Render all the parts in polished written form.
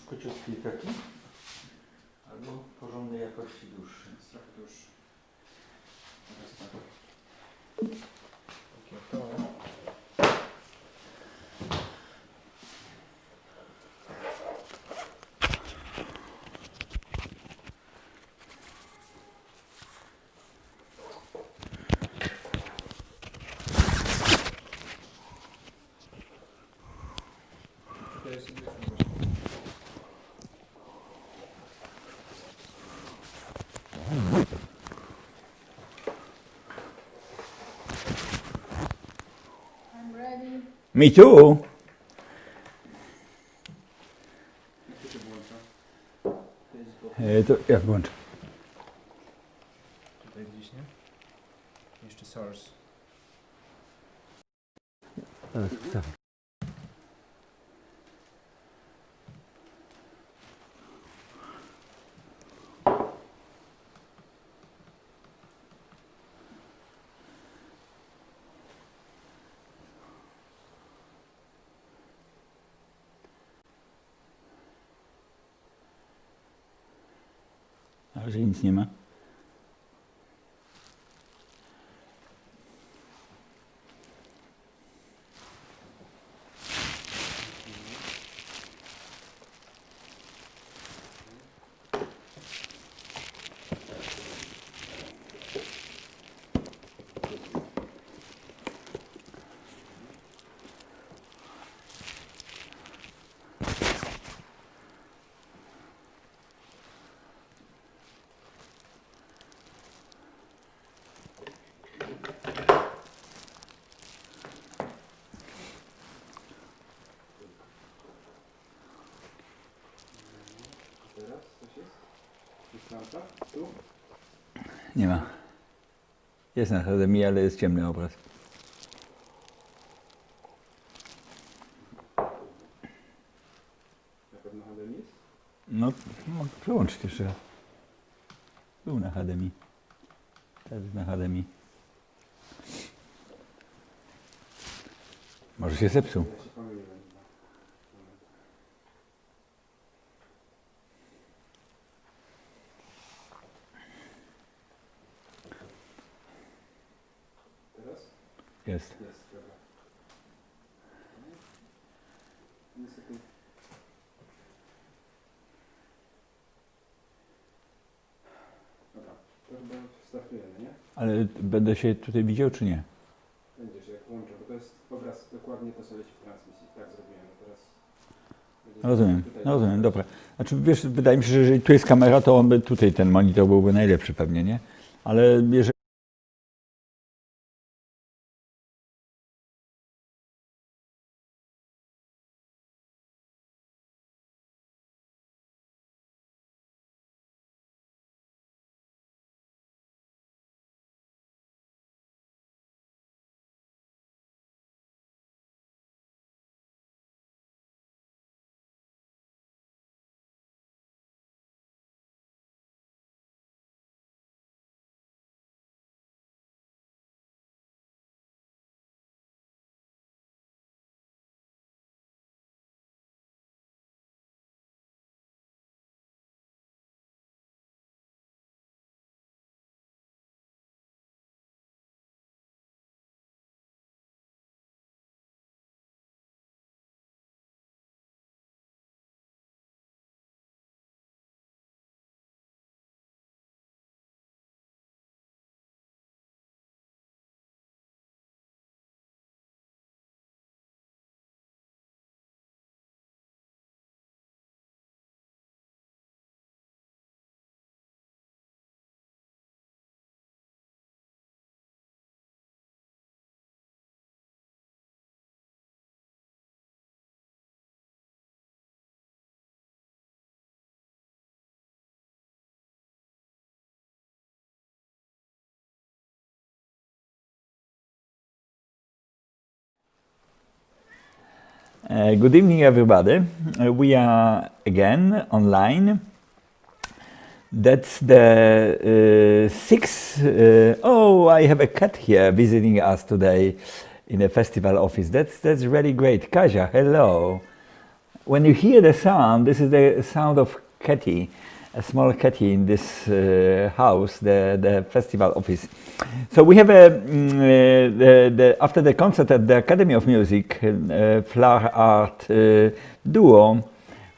króciutki taki, albo porządnej jakości dłuższy. Jest trochę dłuższy. Teraz tak. Takie około. Tutaj sobie I'm ready. Me too! jak to się włącza? To jest go. To jak włączę? Tutaj gdzieś, nie? Jeszcze source. Teraz wstawię. Ale że nic nie ma. Teraz coś jest? Jest lampa? Tu? Nie ma. Jest na akademii, ale jest ciemny obraz. Na pewno HDMI jest? No, mogę przełączyć jeszcze raz. Był na HDMI. Teraz jest na HDMI. Może się zepsuł. Ja się pomyliłem. Moment. Teraz? Jest. Jest, dobra. Niestety. Dobra, to chyba startujemy, nie? Ale będę się tutaj widział, czy nie? Będziesz jak włączę, bo to jest obraz dokładnie to, co leci w transmisji. Tak zrobiłem, a teraz... będzie Rozumiem, tutaj- rozumiem, dobra. Znaczy, wiesz, wydaje mi się, że jeżeli tu jest kamera, to on by tutaj, ten monitor byłby najlepszy pewnie, nie? Ale jeżeli... Good evening, everybody. We are again online. That's the sixth. Oh, I have a cat here visiting us today in a festival office. That's really great. Kasia, hello. when you hear the sound, this is the sound of Ketty, a small Ketty in this house, the festival office. So we have after the concert at the Academy of Music, Flower Art Duo,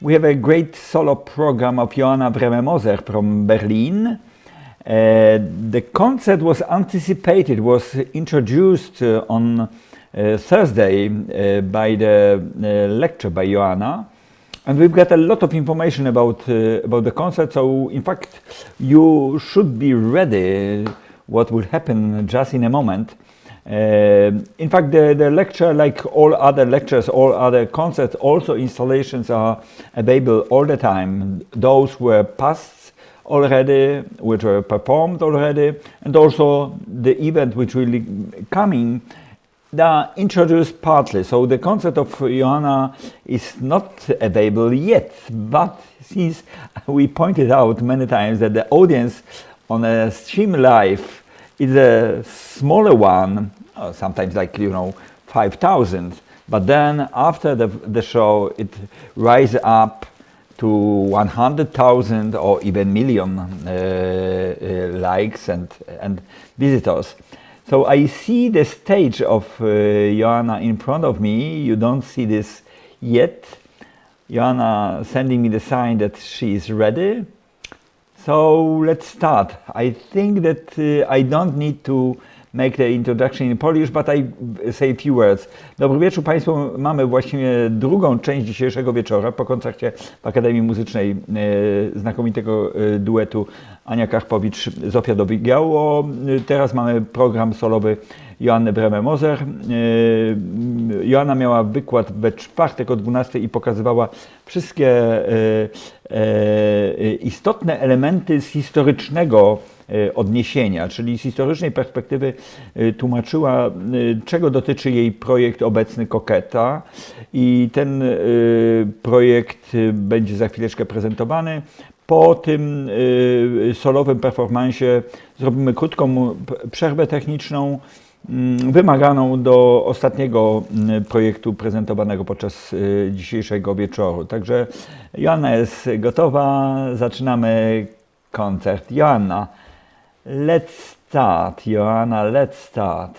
we have a great solo program of Joanna Bremer-Moser from Berlin. The concert was anticipated, was introduced on Thursday by the lecture by Joanna, and we've got a lot of information about the concert. So in fact, you should be ready what will happen just in a moment. In fact, the lecture, like all other lectures, all other concerts, also installations are available all the time. Those were past already, which were performed already, and also the event which will be coming, they are introduced partly. So the concert of Joanna is not available yet, but since we pointed out many times that the audience on a stream live is a smaller one, sometimes like 5,000, but then after the show it rises up to 100,000 or even million likes and visitors. So I see the stage of Joanna in front of me. You don't see this yet. Joanna sending me the sign that she is ready. So let's start. I think that I don't need to make the introduction in Polish, but I say a few words. Dobry wieczór Państwu. Mamy właściwie drugą część dzisiejszego wieczora po koncercie w Akademii Muzycznej znakomitego duetu Ania Karpowicz, Zofia Dobigiało. Teraz mamy program solowy Joanny Bremer-Moser. Joanna miała wykład we czwartek o 12 i pokazywała wszystkie istotne elementy z historycznego odniesienia, czyli z historycznej perspektywy tłumaczyła, czego dotyczy jej projekt obecny Conquetta, i ten projekt będzie za chwileczkę prezentowany. Po tym solowym performansie zrobimy krótką przerwę techniczną wymaganą do ostatniego projektu prezentowanego podczas dzisiejszego wieczoru. Także Joanna jest gotowa, zaczynamy koncert. Joanna, let's start. Joanna, let's start.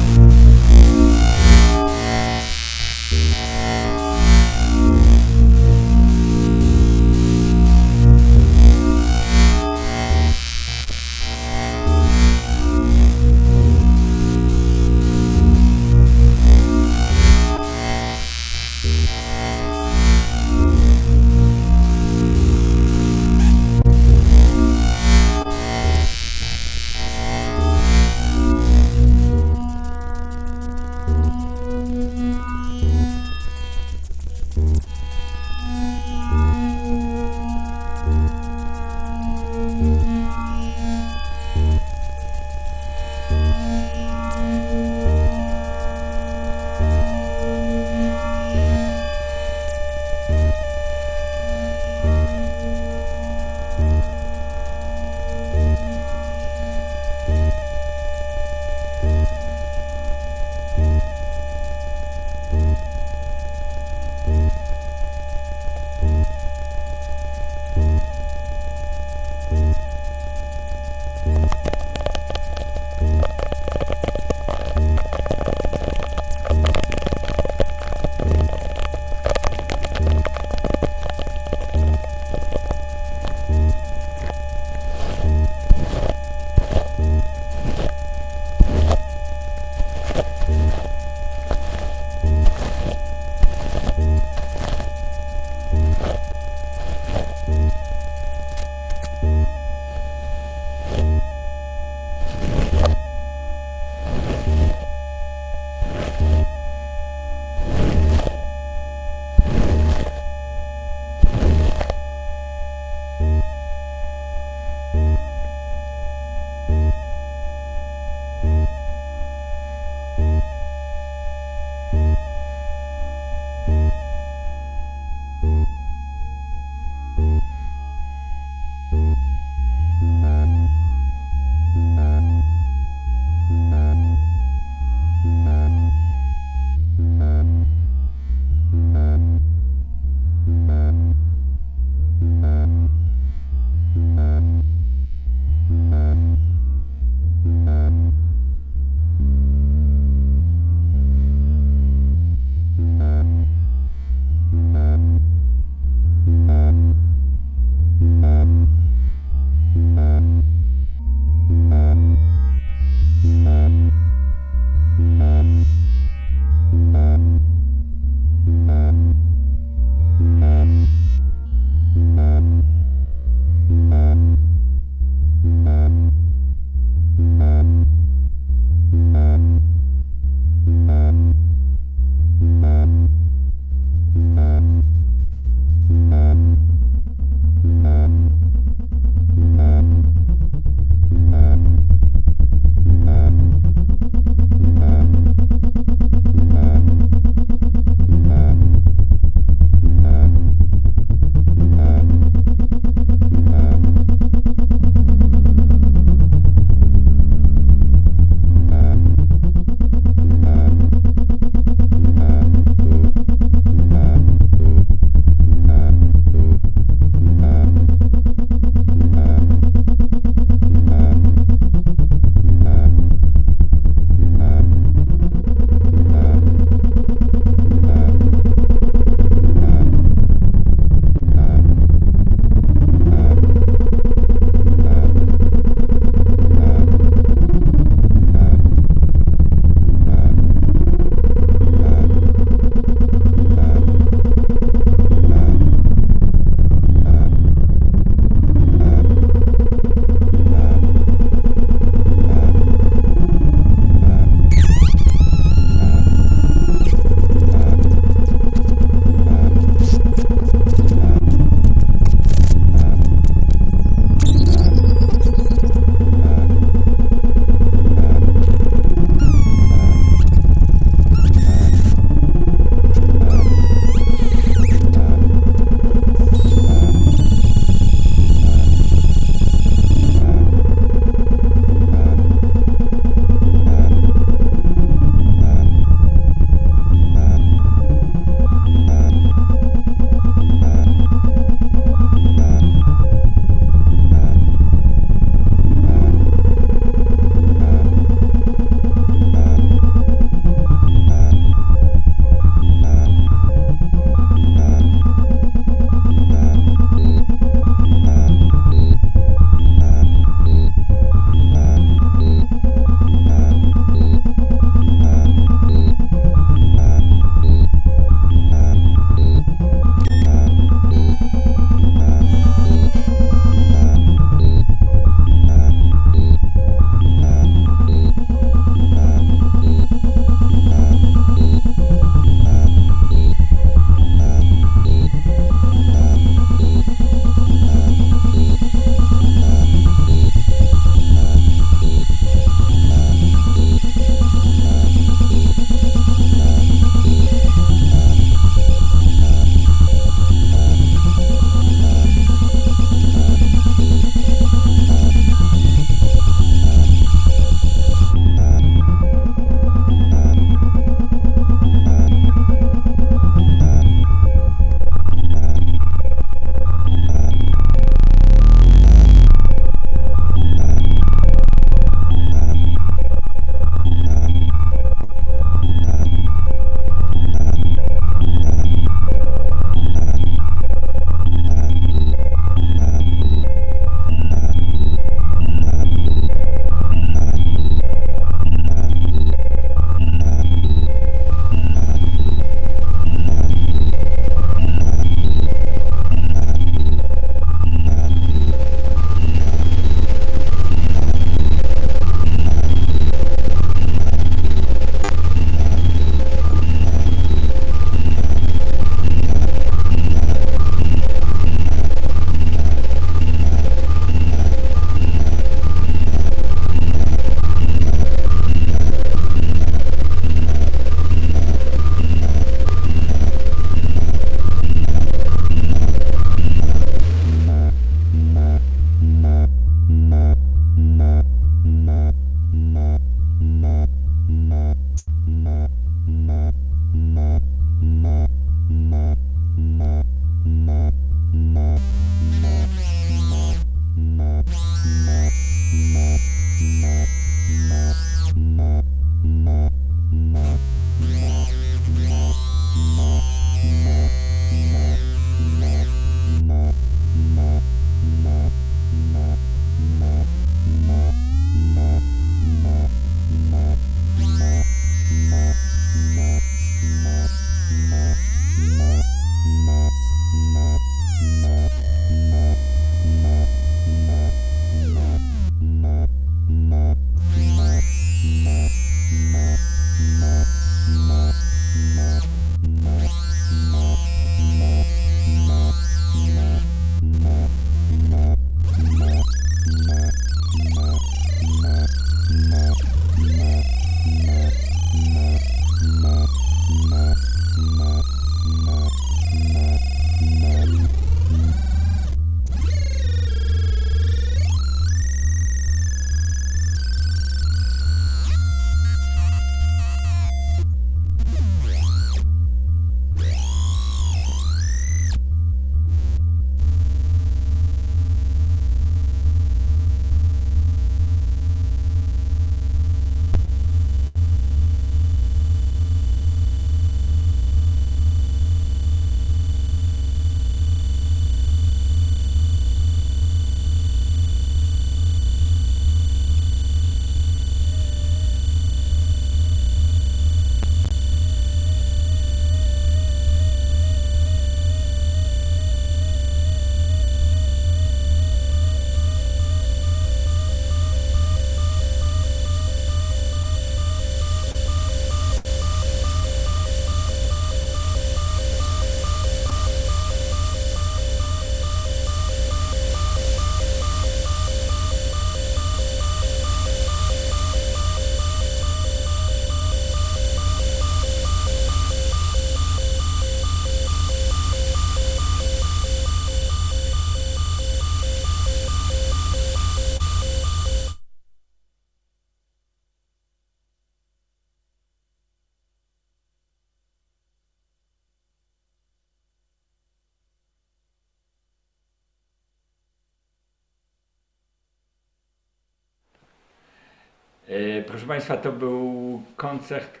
Proszę Państwa, to był koncert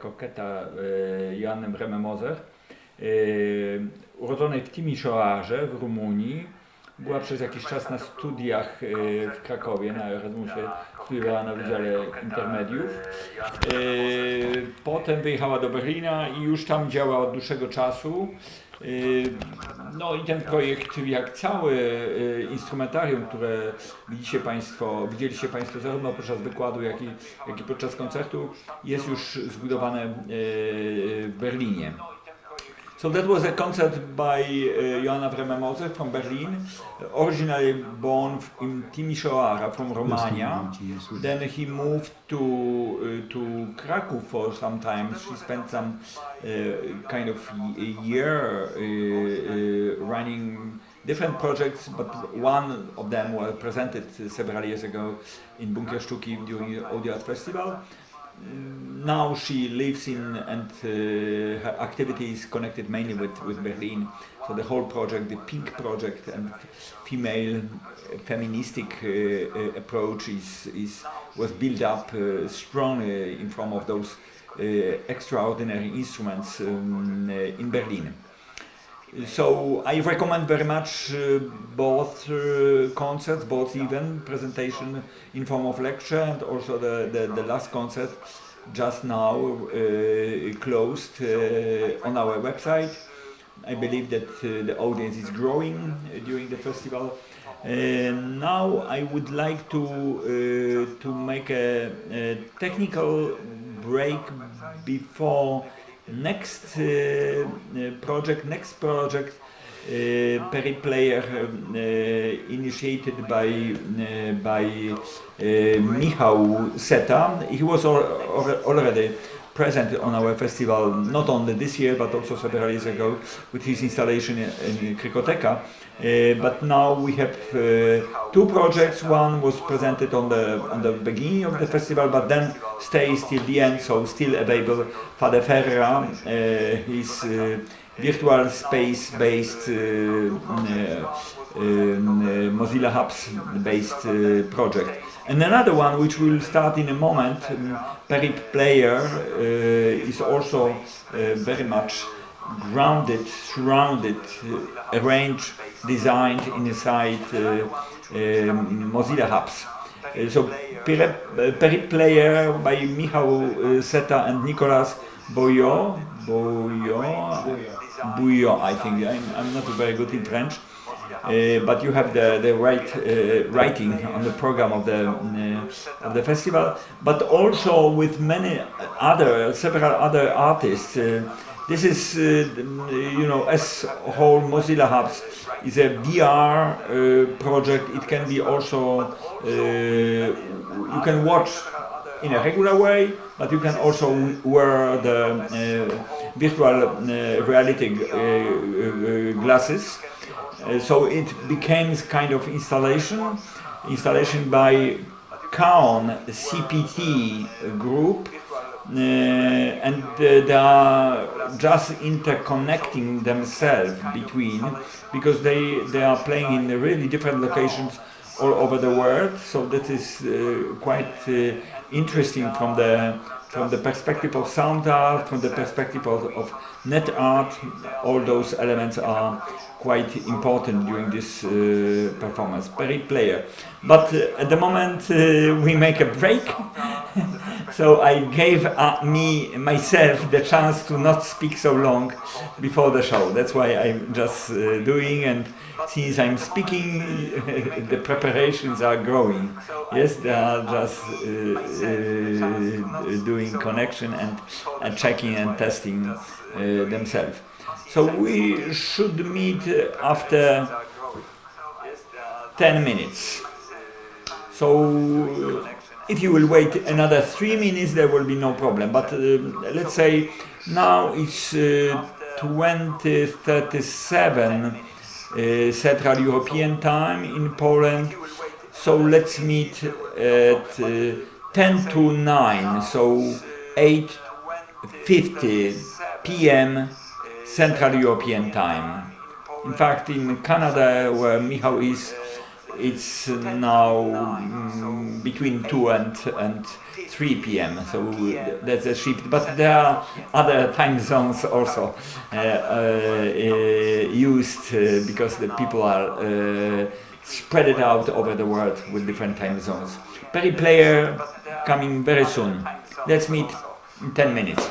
Conquetta Joanny Bremer-Moser, urodzonej w Timișoarze w Rumunii. Była przez jakiś czas na studiach w Krakowie, na Erasmusie, studiowała na Wydziale Intermediów. Potem wyjechała do Berlina i już tam działa od dłuższego czasu. No i ten projekt, jak całe instrumentarium, które widzieliście Państwo zarówno podczas wykładu, jak i podczas koncertu, jest już zbudowane w Berlinie. So that was a concert by Joanna Bremer-Moser from Berlin, originally born in Timișoara from Romania. Then he moved to Kraków for some time. She spent some kind of a year running different projects, but one of them was presented several years ago in Bunkier Sztuki during the Audio Art Festival. Now she lives in and her activity is connected mainly with Berlin. So the whole project, the Pink project and female feministic approach was built up strongly in form of those extraordinary instruments in Berlin. So I recommend very much both concerts, both even presentation in form of lecture and also the last concert just now closed on our website. I believe that the audience is growing during the festival. Now I would like to make a technical break before next project, Perripplayer, initiated by Michał Seta. He was already present on our festival, not only this year but also several years ago with his installation in Krykoteka. But now we have two projects. One was presented on the beginning of the festival, but then stays till the end, so still available. Father Ferra, his virtual space-based Mozilla Hubs based project. And another one, which will start in a moment, Perripplayer, is also very much grounded, surrounded, arranged, designed inside Mozilla Hubs. So Perripplayer by Michał Seta and Nicolas Bouillot, I think. I'm not very good in French. But you have the right writing on the program of the festival, but also with several other artists. This is, as whole Mozilla Hubs is a VR project. It can be also you can watch in a regular way, but you can also wear the virtual reality glasses. So it became kind of installation by Kaon CPT group, and they are just interconnecting themselves because they are playing in really different locations all over the world. So that is quite interesting from the perspective of sound art, from the perspective of net art. All those elements are quite important during this performance. Perripplayer. But at the moment we make a break. So I gave myself the chance to not speak so long before the show. That's why I'm just doing, and since I'm speaking, the preparations are growing. Yes, they are just doing connection and checking and testing themselves. So we should meet after 10 minutes. So if you will wait another 3 minutes, there will be no problem. But let's say now it's 20:37 Central European Time in Poland. So let's meet at 10 to 9, so 8:50 p.m. Central European Time. In fact, in Canada, where Michał is, it's now between 2 and 3 p.m. So that's a shift. But there are other time zones also used because the people are spread it out over the world with different time zones. Perripplayer coming very soon. Let's meet in 10 minutes.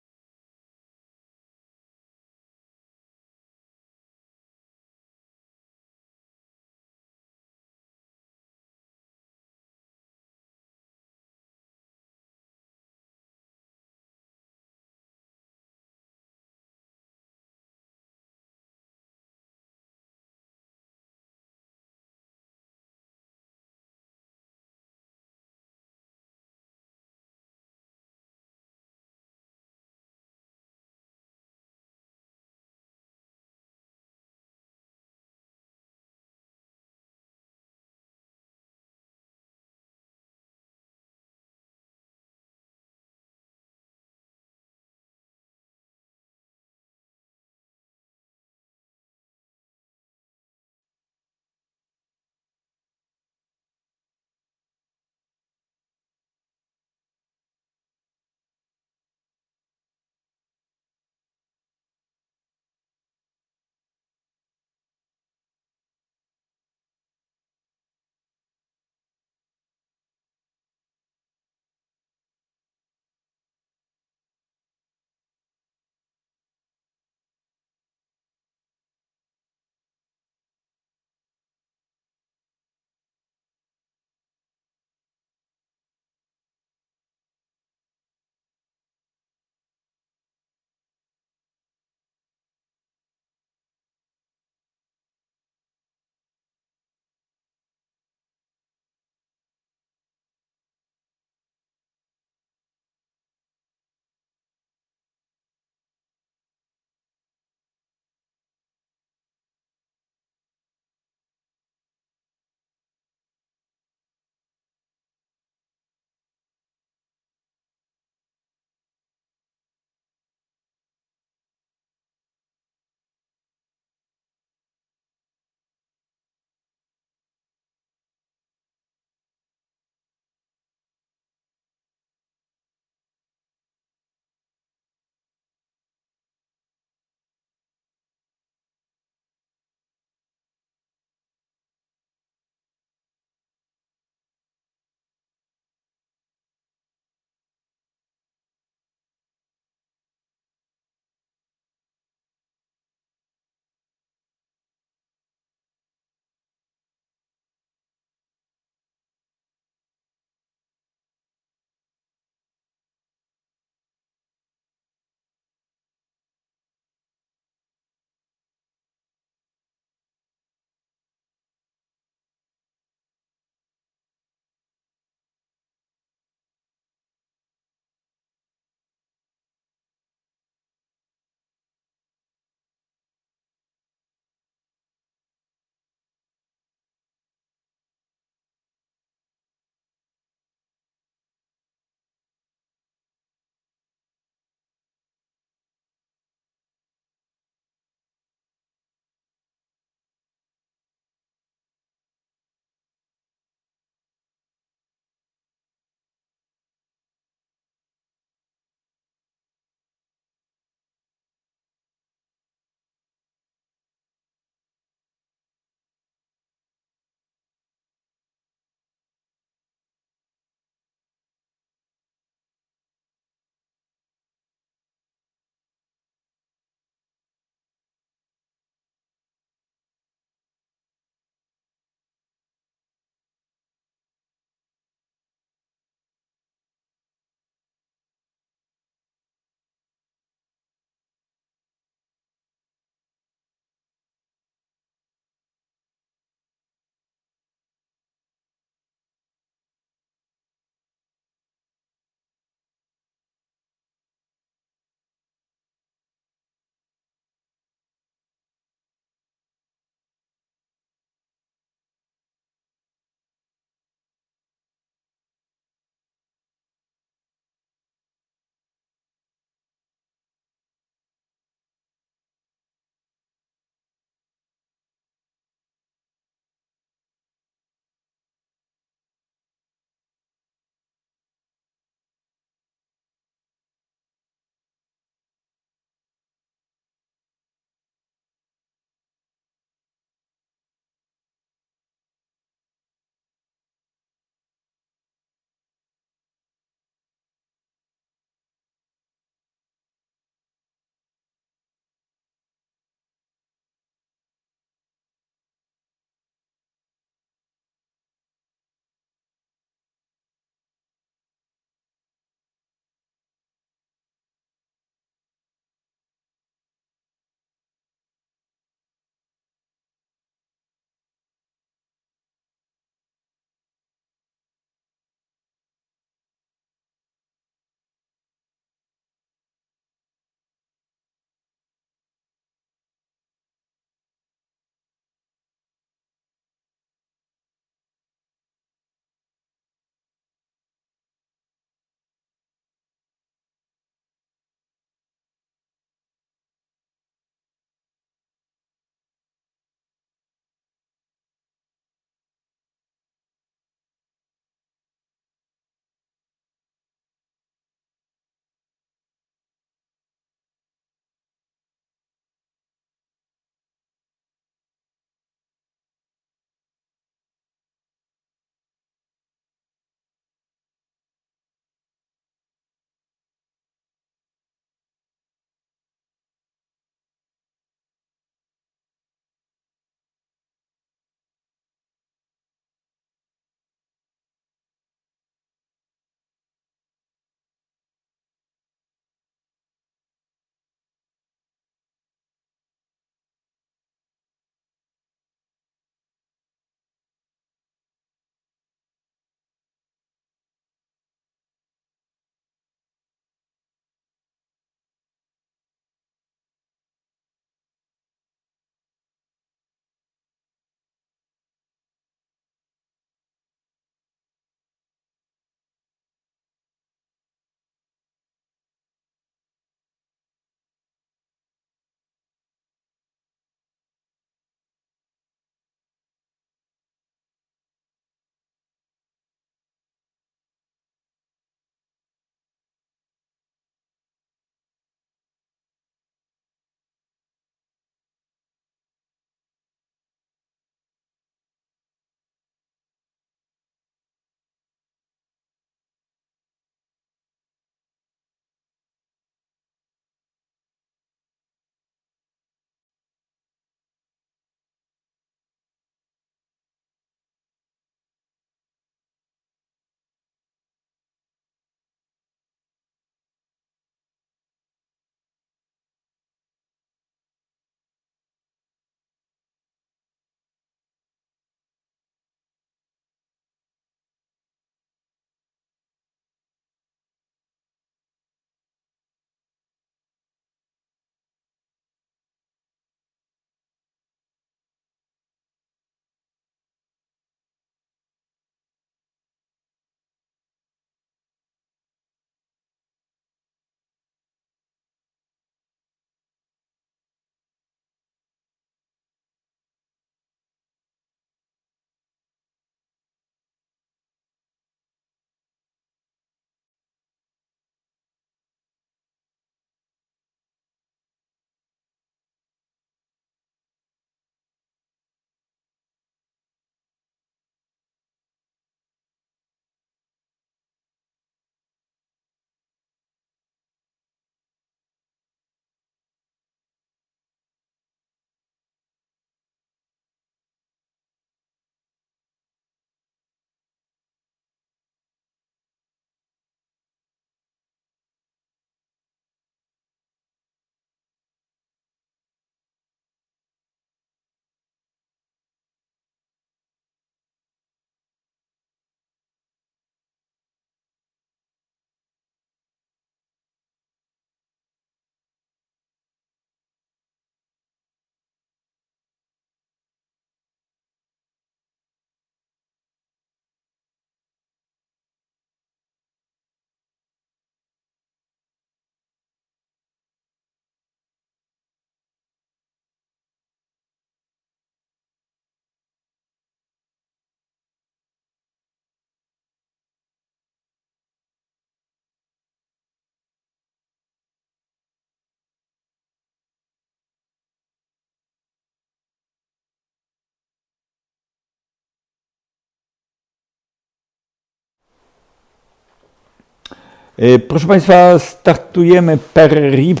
Proszę Państwa, startujemy Perripplayer,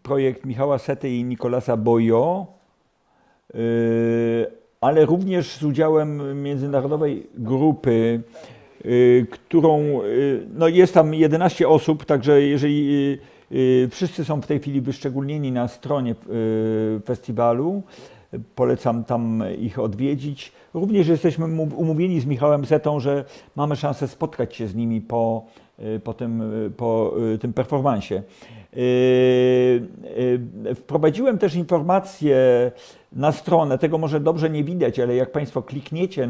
projekt Michała Sety i Nicolasa Bojo, ale również z udziałem międzynarodowej grupy, którą, no jest tam 11 osób, także jeżeli wszyscy są w tej chwili wyszczególnieni na stronie festiwalu, polecam tam ich odwiedzić. Również jesteśmy umówieni z Michałem Setą, że mamy szansę spotkać się z nimi po tym performansie. Wprowadziłem też informację na stronę, tego może dobrze nie widać, ale jak Państwo klikniecie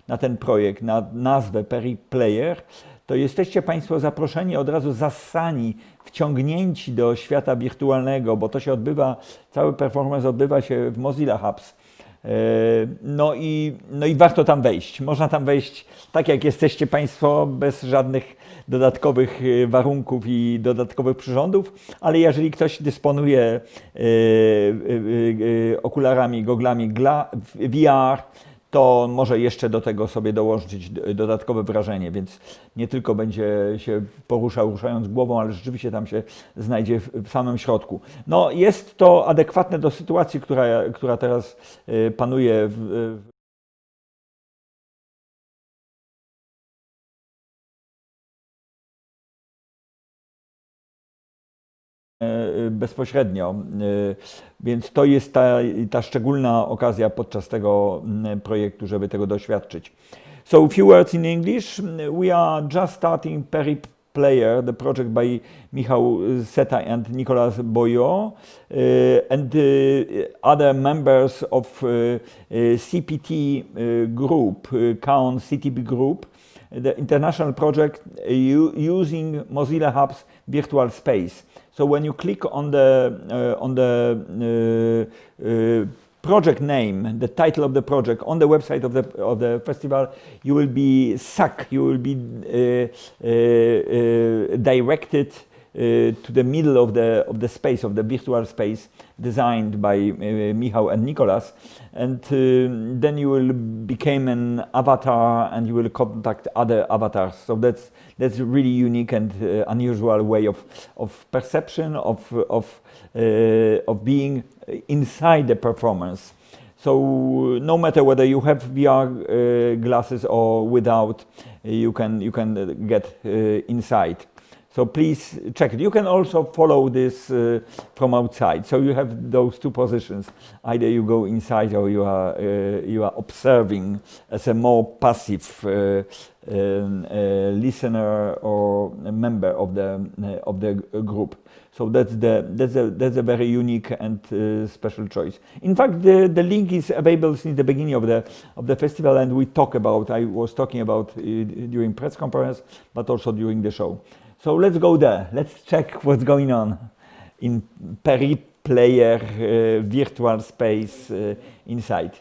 na ten projekt, na nazwę Perripplayer, to jesteście Państwo zaproszeni, od razu zassani, wciągnięci do świata wirtualnego, bo to się odbywa, cały performance odbywa się w Mozilla Hubs. No i warto tam wejść. Można tam wejść tak, jak jesteście Państwo, bez żadnych dodatkowych warunków i dodatkowych przyrządów, ale jeżeli ktoś dysponuje okularami, goglami VR, to może jeszcze do tego sobie dołożyć dodatkowe wrażenie, więc nie tylko będzie się poruszał, ruszając głową, ale rzeczywiście tam się znajdzie w samym środku. No, jest to adekwatne do sytuacji, która teraz panuje bezpośrednio, więc to jest ta szczególna okazja podczas tego projektu, żeby tego doświadczyć. So a few words in English. We are just starting Perripplayer, the project by Michał Seta and Nicolas Boyo, and other members of CPT group, Count CTB group, the international project using Mozilla Hub's virtual space. So when you click on the project name, the title of the project on the website of the festival, you will be sucked. You will be directed to the middle of the space, of the virtual space designed by Michał and Nicolas, and then you will become an avatar and you will contact other avatars. So that's really unique and unusual way of perception of being inside the performance. So no matter whether you have VR glasses or without, you can get inside. So please check it. You can also follow this from outside. So you have those two positions. Either you go inside or you are observing as a more passive listener or a member of the group. So that's a very unique and special choice. In fact, the link is available since the beginning of the festival, and I was talking about during press conference, but also during the show. So let's go there. Let's check what's going on in Perripplayer virtual space inside.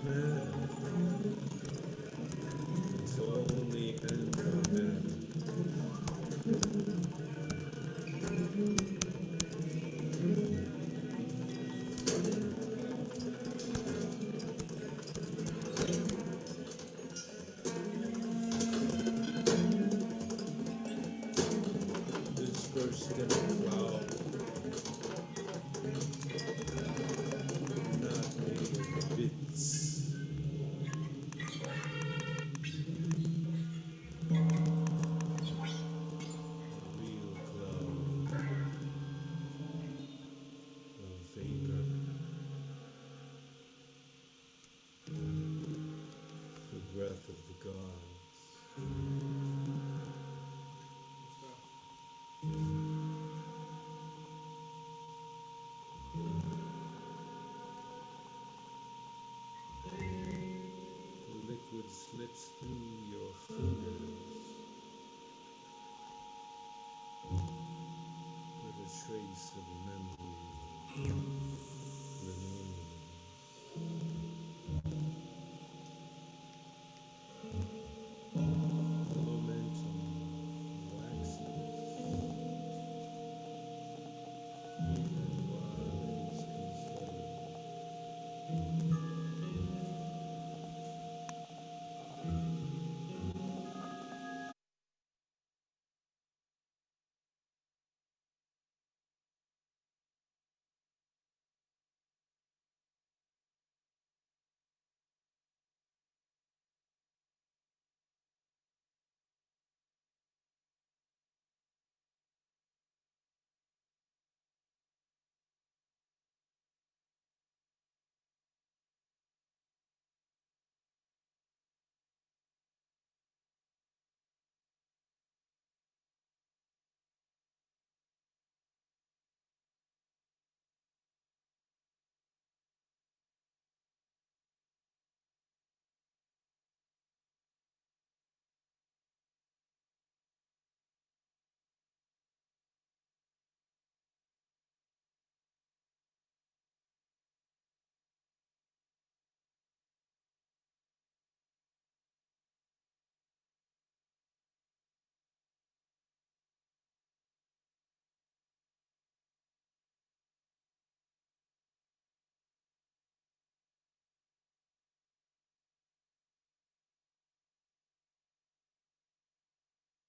man. It's only Enderman. This first gonna flower, not made of bits. Real cloud of vapor, the breath of the gods. The liquid slips through your fingers, but a trace of memory remains. The momentum waxes, and while it is conserved,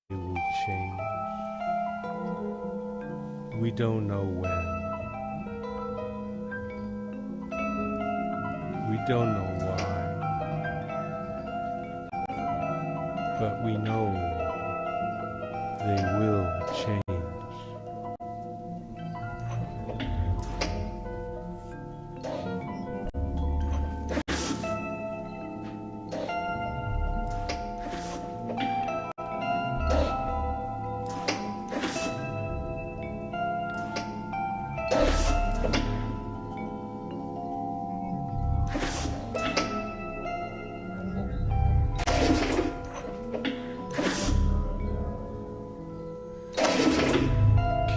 it will change. We don't know when. We don't know why. But we know they will change.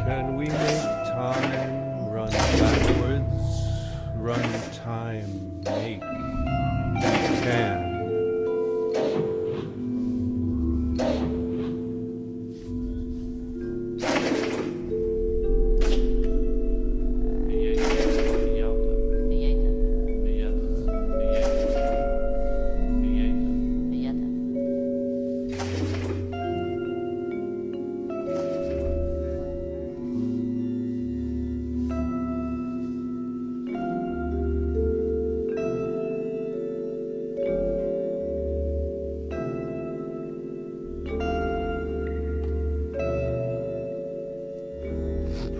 Can we make time run backwards? Run time, make, can.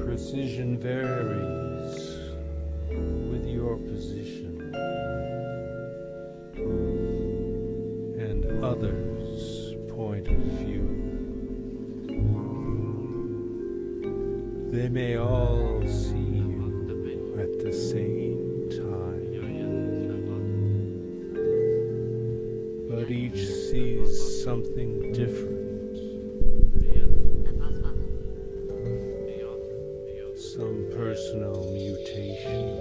Precision varies with your position and others' point of view. They may all see you at the same time, but each sees something different. Some personal mutation,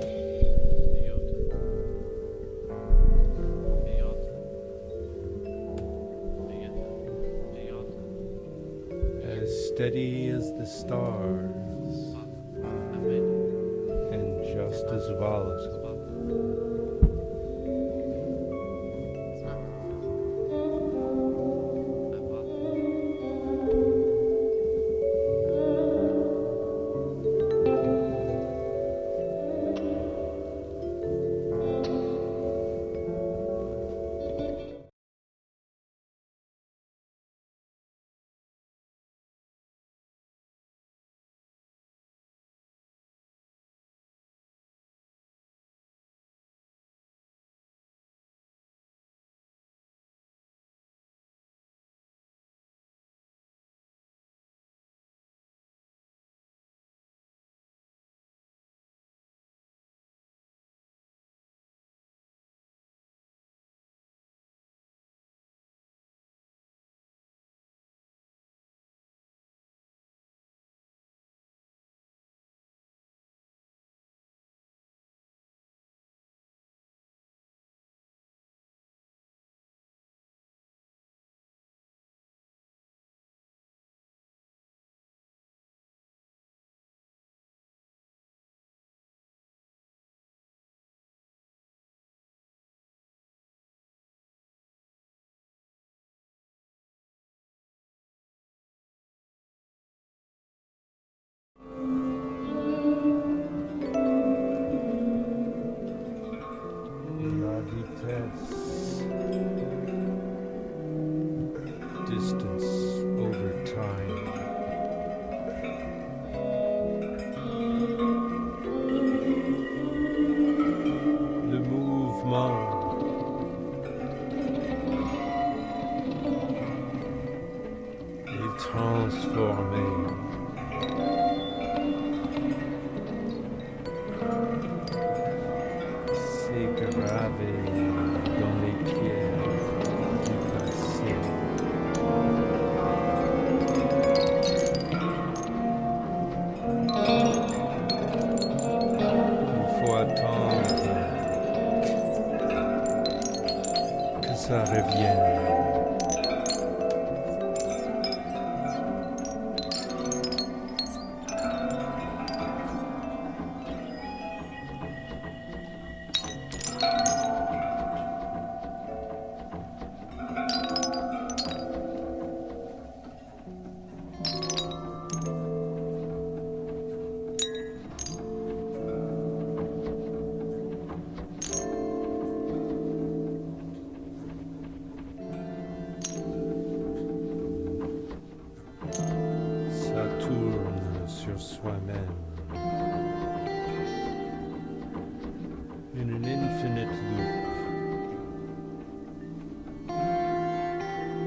steady as the stars, and just as volatile. La vitesse, distance over time. Le mouvement, est transformé. C'est gravé dans les pierres du passé. Il faut attendre que ça revienne. Ça tourne sur soi-même. In an infinite loop.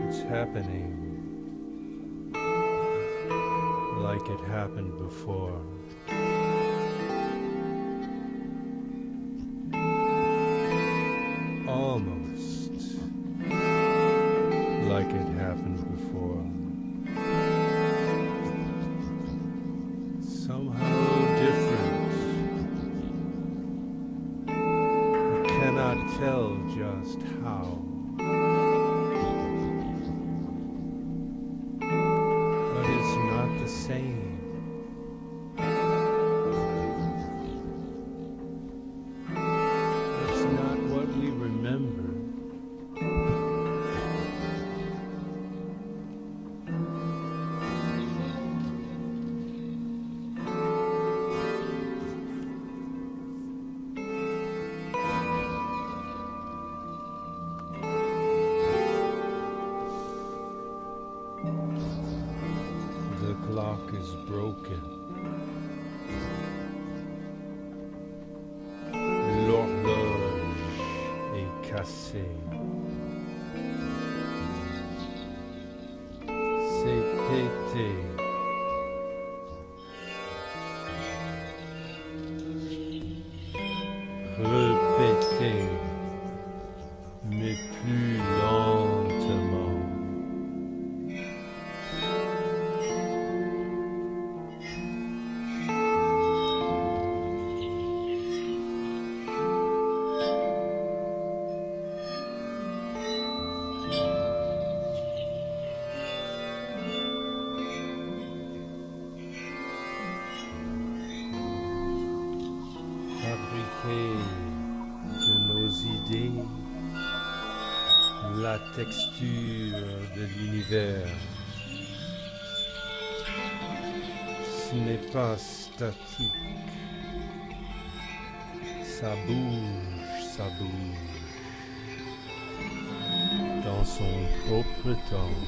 It's happening like it happened before. Almost like it happened before. Somehow different. I cannot tell just how. But it's not the same. It's not what we remember. The clock is broken. L'horloge est cassée. C'est pété. Répété, mais plus lentement. la texture de l'univers. Ce n'est pas statique. Ça bouge dans son propre temps.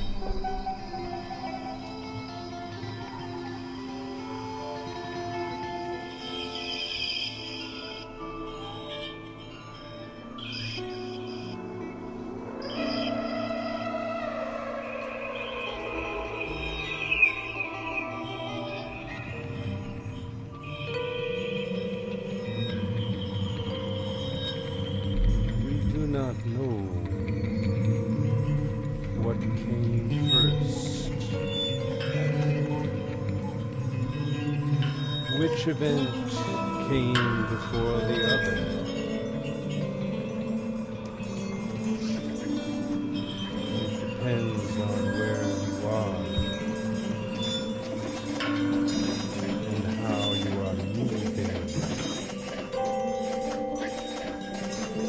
Not know what came first. Which event came before the other? It depends on where you are and how you are moving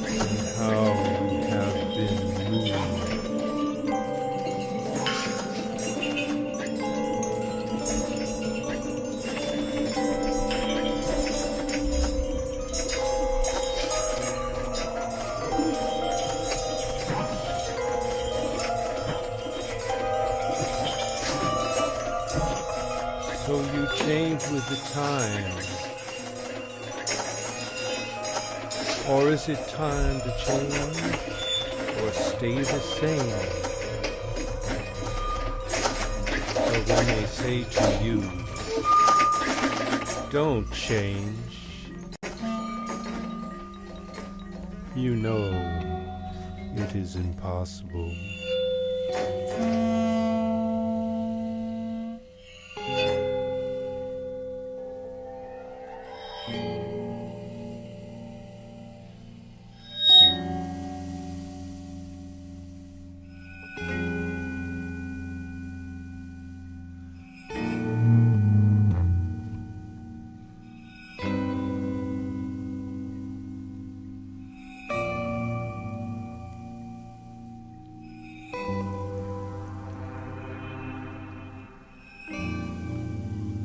and how so you change with the time, or is it time to change or stay the same? So when they say to you, don't change, you know it is impossible.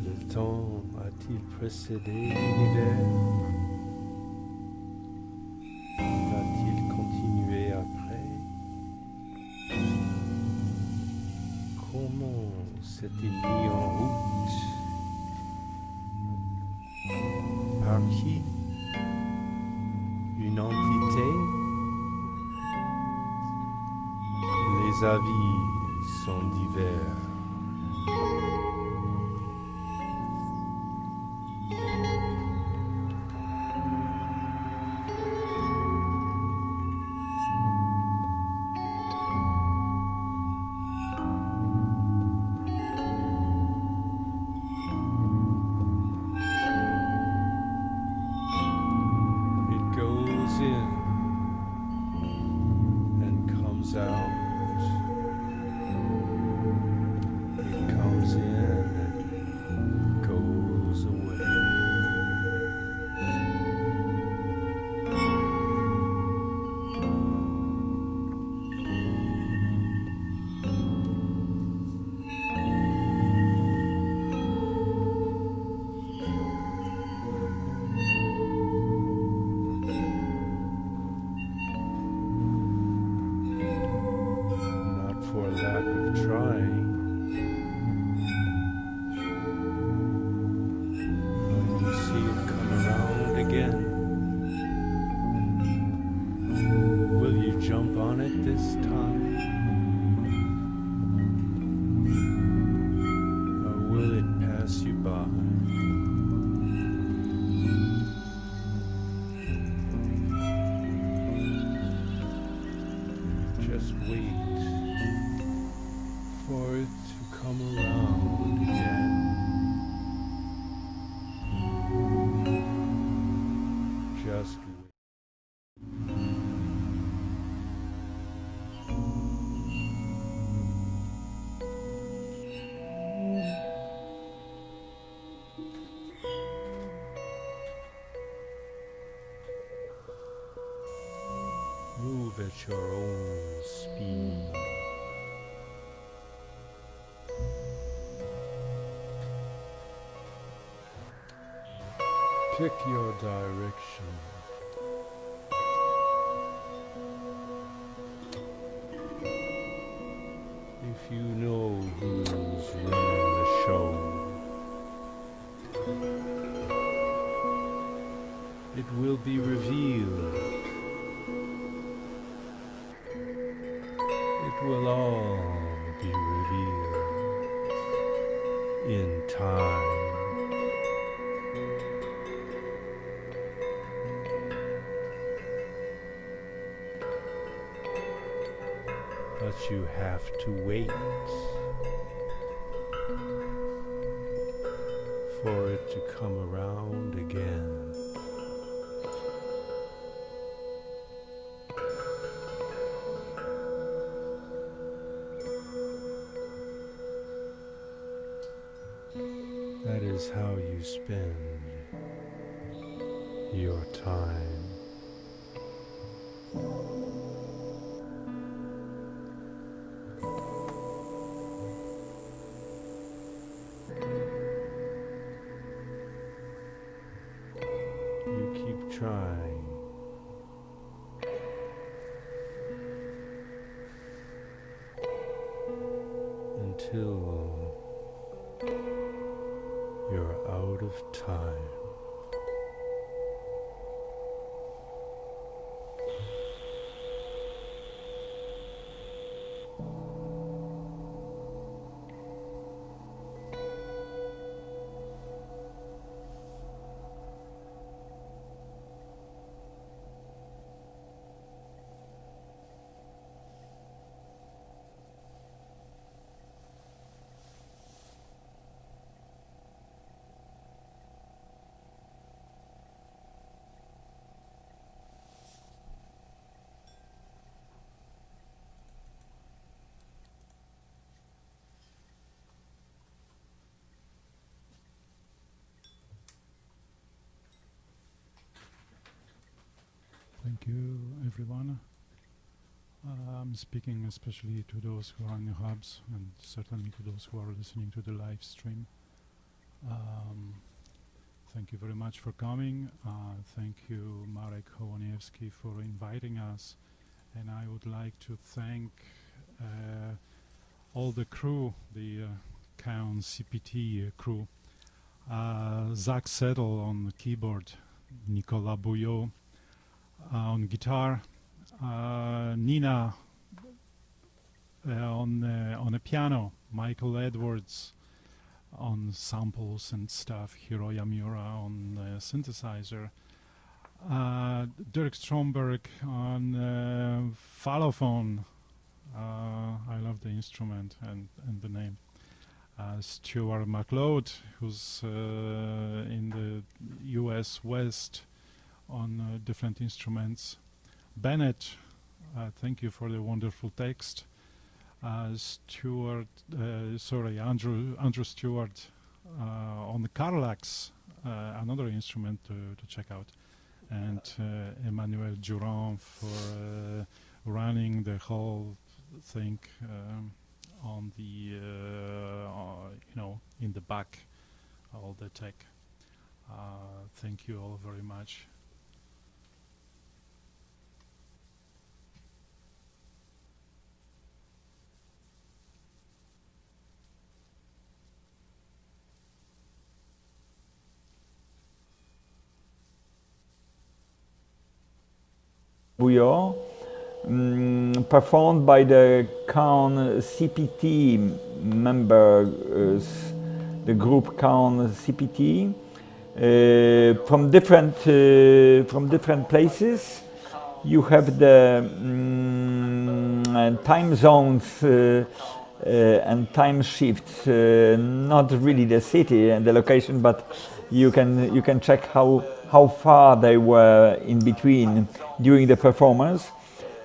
Le temps a-t-il précédé l'univers? Va-t-il continuer après? Comment s'est-il mis en route? Par qui? Une entité? Les avis sont divers. For lack of trying, when you see it come around again, will you jump on it this time? Or will it pass you by? Just wait for it to come around again. Just wait. Move at your own speed. Pick your direction. If you know who's running the show, it will be revealed. It will all be revealed in time. But you have to wait for it to come around again. That is how you spend your time. You keep trying until you're out of time. Thank you, everyone. I'm speaking especially to those who are in the hubs and certainly to those who are listening to the live stream. Thank you very much for coming. Thank you, Marek Hołoniewski, for inviting us. And I would like to thank all the crew, the Kaon CPT crew. Zach Settle on the keyboard, Nicolas Bouillot on guitar, Nina on a piano, Michael Edwards on samples and stuff, Hiroya Miura on synthesizer, Dirk Stromberg on fallophone. I love the instrument and the name. Stuart McLeod, who's in the US West on different instruments. Bennett, thank you for the wonderful text. Andrew Stewart on the Carlax, another instrument to check out. And Emmanuel Durand for running the whole thing on the, in the back, all the tech. Thank you all very much. Bouillot, performed by the Kaon CPT members, the group Kaon CPT, from different places. You have the time zones and time shifts, not really the city and the location, but you can check how far they were in between during the performance.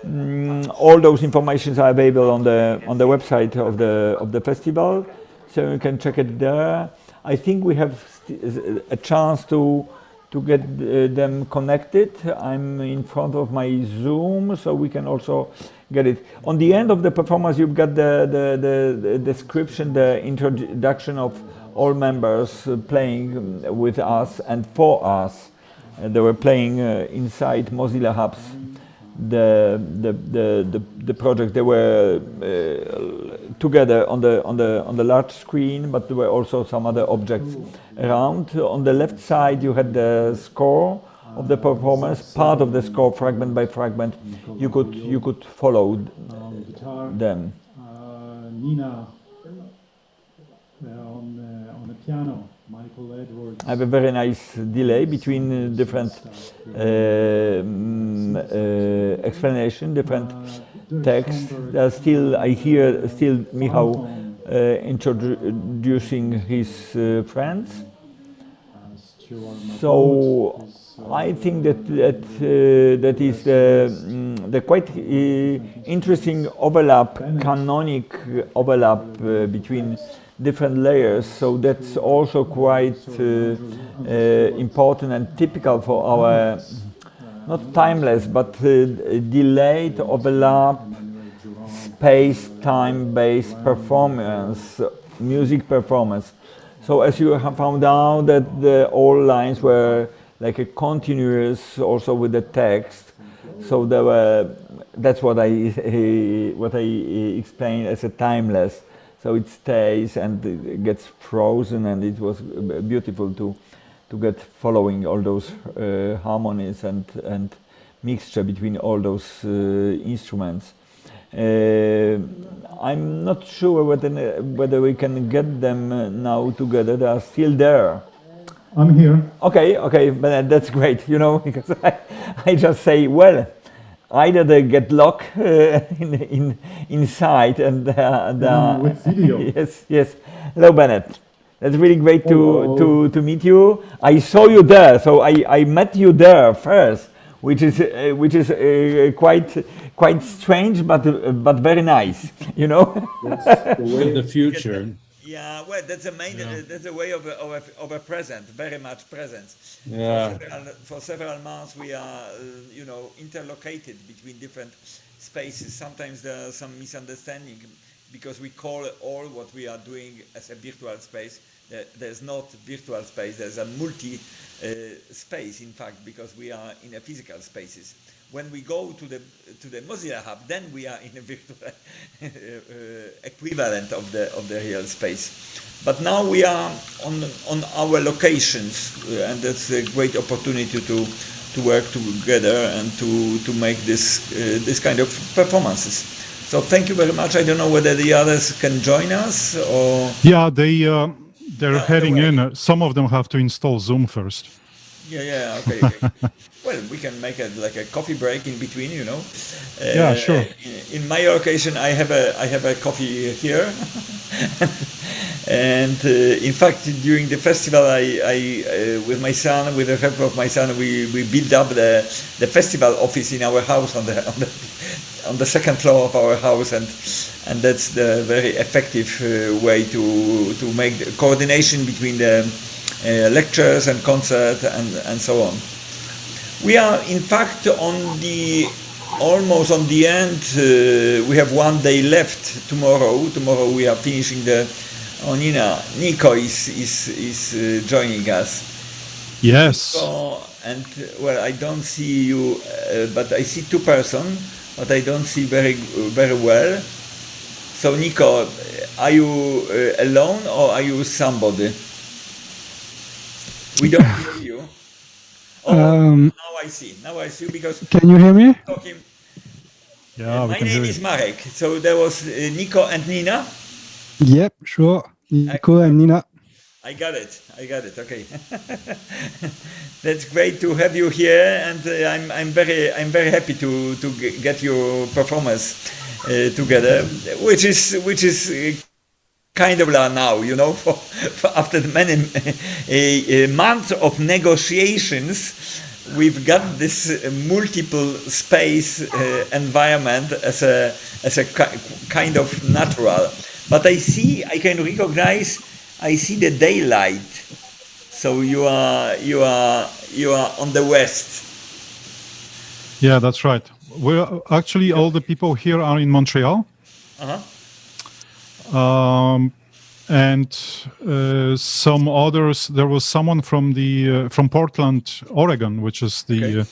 All those informations are available on the website of the festival, so you can check it there. I think we have a chance to get them connected. I'm in front of my Zoom, so we can also get it. On the end of the performance, you've got the description, the introduction of all members playing with us and for us. They were playing inside Mozilla Hubs. The project, they were together on the large screen, but there were also some other objects around. On the left side you had the score of the performance, part of the score, fragment by fragment. You could follow them. Nina on the piano, Michael Edwards. I have a very nice delay between different explanation, different texts. I hear still Michał introducing his friends. So I think that is the quite interesting overlap, canonic overlap between different layers. So that's also quite important and typical for our not timeless but delayed overlap space-time based performance, music performance. So as you have found out that all lines were like a continuous also with the text. So there were, that's what I explained as a timeless. So it stays and it gets frozen, and it was beautiful to get following all those harmonies and mixture between all those instruments. I'm not sure whether we can get them now together. They are still there. I'm here. Okay, but that's great, you know, because I just say, well, either they get locked inside and with video. Yes. Hello, Bennett. That's really great to meet you. I saw you there, so I met you there first, which is quite strange, but very nice, you know. In the future. Yeah, well, that's a main. That's a way of a present, very much presence. Yeah. For several months, we are, interlocated between different spaces. Sometimes there are some misunderstanding because we call all what we are doing as a virtual space. There's not virtual space. There's a multi space, in fact, because we are in a physical spaces. When we go to the Mozilla Hub, then we are in a virtual equivalent of the real space. But now we are on our locations, and that's a great opportunity to work together and to make this kind of performances. So thank you very much. I don't know whether the others can join us or. Yeah, they're heading in. Some of them have to install Zoom first. Yeah, okay. Well, we can make like a coffee break in between, you know. Yeah, sure. In my occasion, I have a coffee here, and in fact, during the festival, I with my son, with the help of my son, we built up the festival office in our house on the second floor of our house, and that's the very effective way to make the coordination between the lectures and concerts and so on. We are in fact almost on the end. We have one day left tomorrow. Tomorrow we are finishing the. Oh, Nico is joining us. Yes. Nico, and well, I don't see you, but I see two persons, but I don't see very well. So Nico, are you alone or are you somebody? We don't hear you. Oh, now I see. Now I see because. Can you hear me? Talking. Yeah, My name is Marek. So there was Nico and Nina. Yep, sure. Nico and Nina. I got it. Okay. That's great to have you here, and I'm very happy to get your performance together, which is kind of now, you know, for after many months of negotiations, we've got this multiple space environment as a kind of natural. But I can recognize, I see the daylight. So you are on the west. Yeah, that's right. We're actually, all the people here are in Montreal. and some others. There was someone from the from Portland, Oregon, which is the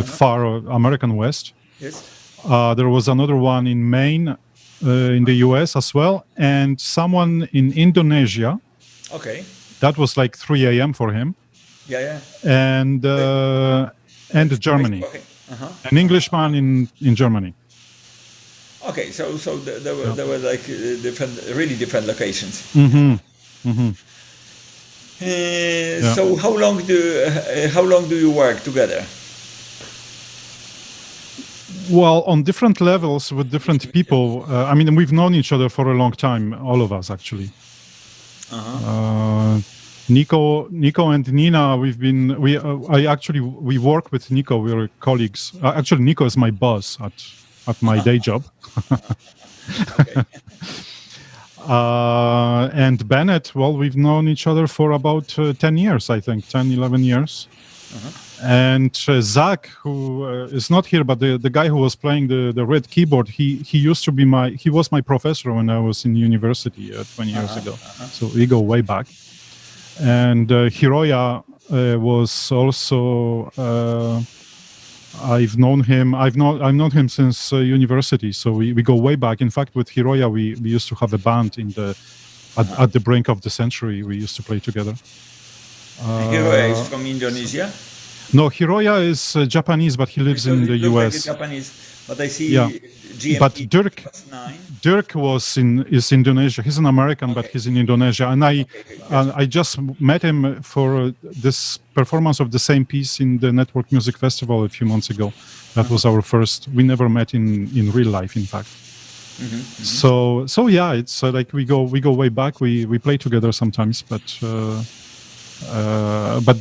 far American West. Yes. There was another one in Maine, in the US as well, and someone in Indonesia. Okay. That was like 3 a.m. for him. Yeah. And Germany, Okay. an Englishman in Germany. Okay. So there were like really different locations. So how long do you work together? Well, on different levels with different people. I mean, we've known each other for a long time, all of us actually. Nico and Nina, we work with Nico. We're colleagues. Actually, Nico is my boss at my day job. And Bennett, well, we've known each other for about 10 years, I think, 10, 11 years. And Zach, who is not here, but the guy who was playing the red keyboard, he was my professor when I was in university 20 years ago. So we go way back. And Hiroya was also I've known him since university, so we go way back. In fact, with Hiroya, we used to have a band at the brink of the century. We used to play together. Hiroya is from Indonesia. No, Hiroya is Japanese, but he lives in the US. Like Japanese, but I see GMT. But Dirk is Indonesia. He's an American, but he's in Indonesia. And I just met him for this performance of the same piece in the Network Music Festival a few months ago. That was our first. We never met in real life, in fact. So yeah, it's like we go way back. We play together sometimes, but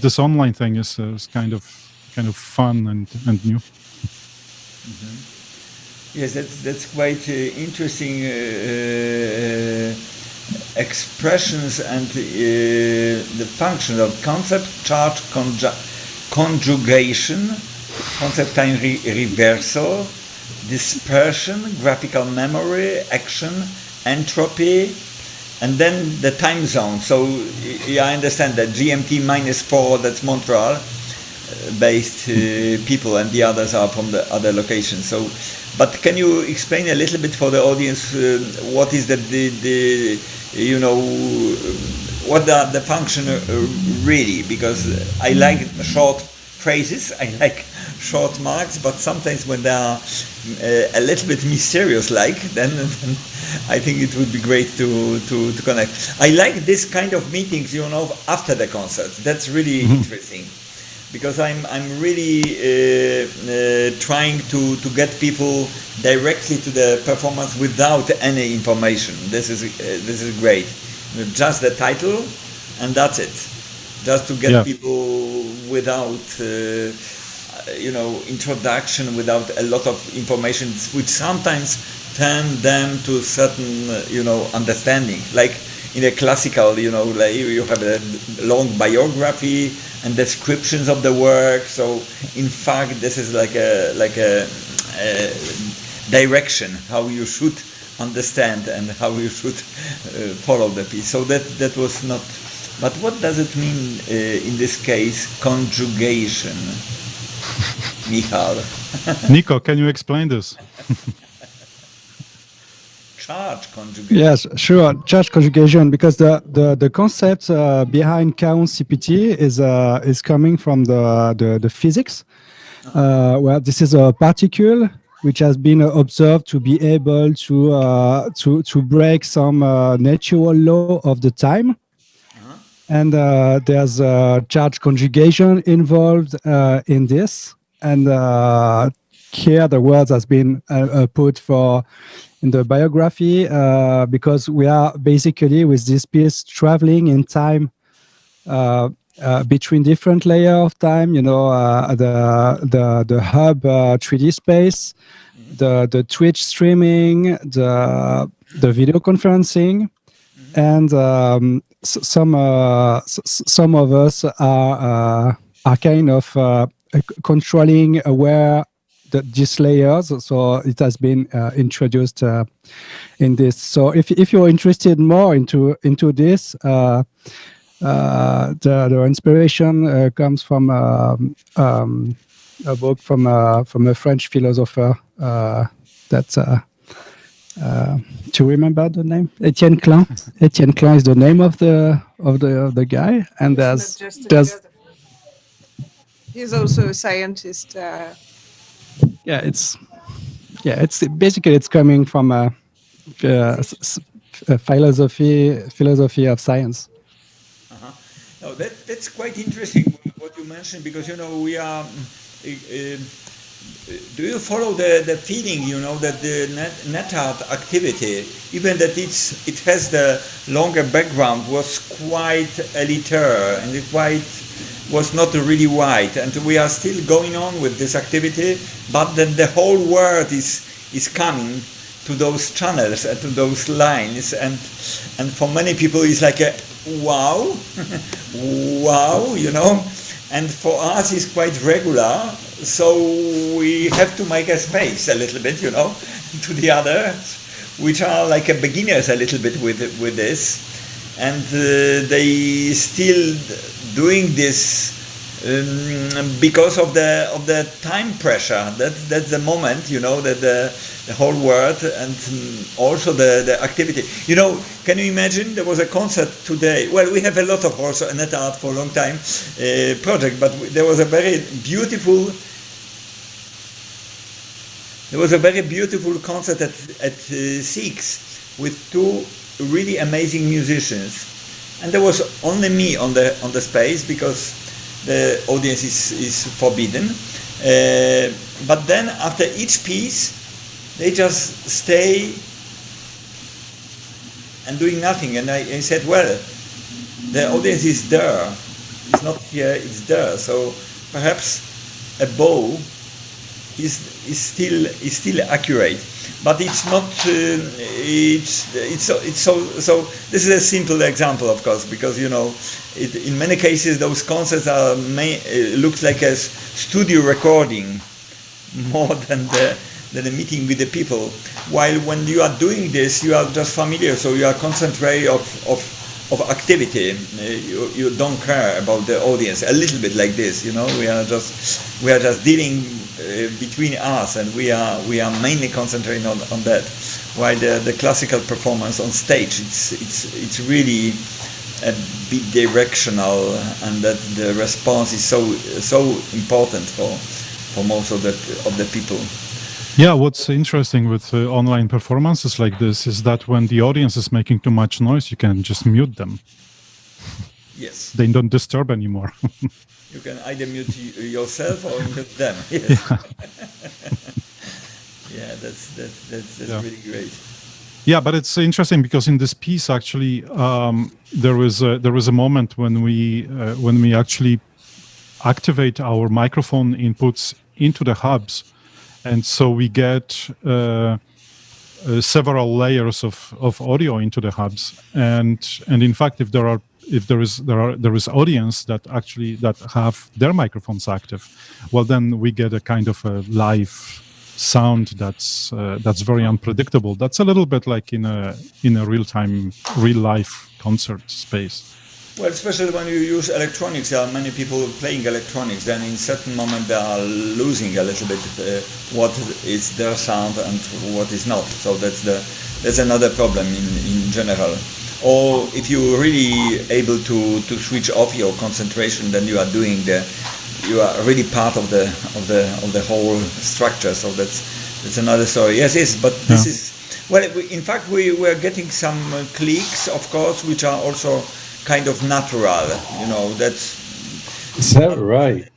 this online thing is kind of fun and new. Yes, that's quite interesting expressions and the function of concept, charge, conjugation, concept time reversal, dispersion, graphical memory, action, entropy, and then the time zone. So I understand that GMT -4, that's Montreal based people, and the others are from the other locations. So, but can you explain a little bit for the audience what is what are the function really? Because I like short phrases, I like short marks, but sometimes when they are a little bit mysterious, then I think it would be great to connect. I like this kind of meetings, after the concert. That's really interesting. Because I'm really trying to get people directly to the performance without any information. This is great. Just the title, and that's it. Just to get people without introduction, without a lot of information, which sometimes turn them to certain understanding. Like in a classical, like you have a long biography and descriptions of the work. So in fact, this is like a direction how you should understand and how you should follow the piece. So that was not. But what does it mean in this case, conjugation, Michal? Nico, can you explain this? Charge conjugation. Yes, sure. Charge conjugation, because the concept behind count CPT is coming from the physics, where this is a particle which has been observed to be able to break some natural law of the time, and there's charge conjugation involved in this, and here the words has been put for in the biography, because we are basically with this piece traveling in time between different layer of time, the hub 3D space, the Twitch streaming, the video conferencing, and some of us are kind of controlling where these layers. So it has been introduced in this. So if you're interested more into this, the inspiration comes from a book from a French philosopher. That's to remember the name, Etienne Klein. Etienne Klein is the name of the guy, and He's not just he's also a scientist. it's basically it's coming from a philosophy of science. No, that's quite interesting what you mentioned, because we are. Do you follow the feeling, that the net art activity, even that it has the longer background, was quite elitaire and it was not really wide, and we are still going on with this activity, but then the whole world is coming to those channels and to those lines, and for many people it's like a wow, wow, and for us it's quite regular, so we have to make a space a little bit, to the others, which are like a beginners a little bit with this, and they still doing this because of the time pressure. That's the moment, that the whole world, and also the activity. Can you imagine? There was a concert today. Well, we have a lot of also net art for a long time project, but there was a very beautiful concert at 6 with two really amazing musicians, and there was only me on the space because the audience is forbidden. But then after each piece, they just stay and doing nothing. And I said, well, the audience is there. It's not here, it's there. So perhaps a bow is still accurate. But it's not. So. This is a simple example, of course, because in many cases those concerts are looks like a studio recording more than a meeting with the people. While when you are doing this, you are just familiar, so you are concentrated of activity. You don't care about the audience. A little bit like this, We are just dealing between us, and we are mainly concentrating on that. While the classical performance on stage, it's really a bit directional, and that the response is so important for most of the people. Yeah, what's interesting with online performances like this is that when the audience is making too much noise, you can just mute them. Yes. They don't disturb anymore. You can either mute yourself or mute them. Yes. Yeah, that's really great. Yeah, but it's interesting because in this piece, actually, there was a moment when we actually activate our microphone inputs into the hubs, and so we get several layers of audio into the hubs, and in fact, if there is audience that have their microphones active, well, then we get a kind of a live sound that's very unpredictable. That's a little bit like in a real life concert space. Well, especially when you use electronics, there are many people playing electronics, then in certain moment they are losing a little bit what is their sound and what is not. So that's another problem in general. Or if you're really able to switch off your concentration, then you are really part of the whole structure. So that's another story. Yes, but this is, well, in fact we were getting some clicks, of course, which are also kind of natural, Is that right?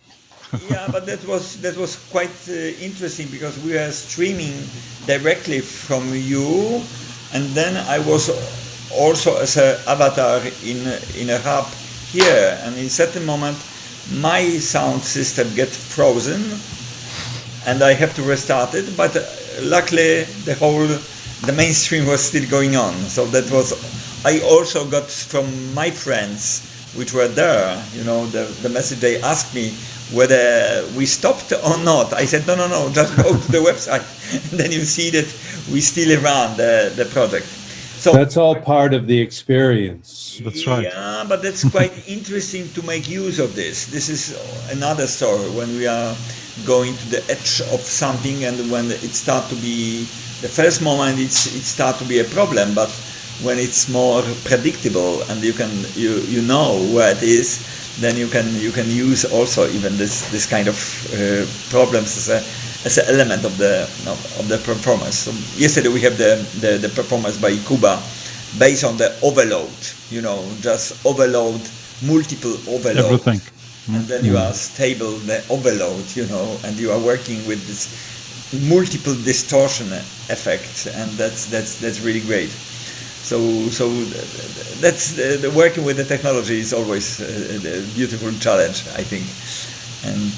Yeah, but that was quite interesting, because we are streaming directly from you, and then I was also as an avatar in a hub here, and in a certain moment my sound system gets frozen and I have to restart it, but luckily the mainstream was still going on. So that was, I also got from my friends which were there, the message they asked me, whether we stopped or not. I said, no, just go to the website. And then you see that we still run the project. So That's all part of the experience. That's right. Yeah, but that's quite interesting to make use of this. This is another story when we are going to the edge of something, and when it starts to be, the first moment it starts to be a problem, but when it's more predictable and you know where it is, then you can use also even this kind of problems as an element of the performance. So yesterday we have the performance by Kuba based on the overload, just overload, multiple overload. Everything. And then you are stable the overload, and you are working with this multiple distortion effect, and that's really great. So that's the working with the technology is always a beautiful challenge, I think. And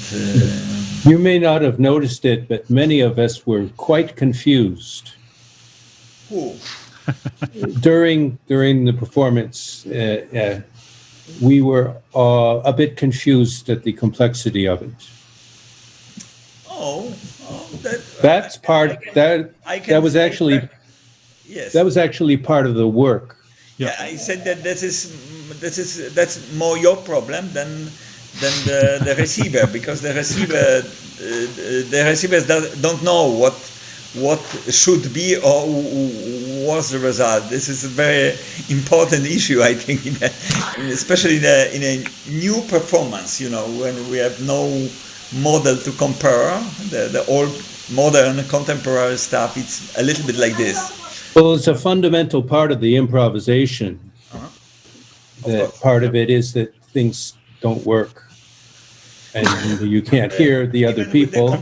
You may not have noticed it, but many of us were quite confused during the performance. We were a bit confused at the complexity of it. That's part that was actually. Yes. That was actually part of the work. Yeah, I said that that's more your problem than the receiver, because the receivers don't know what should be or was the result. This is a very important issue, I think, especially in a new performance. When we have no model to compare, the old modern contemporary stuff, it's a little bit like this. Well, it's a fundamental part of the improvisation. That part of it is that things don't work, and you can't hear the other people.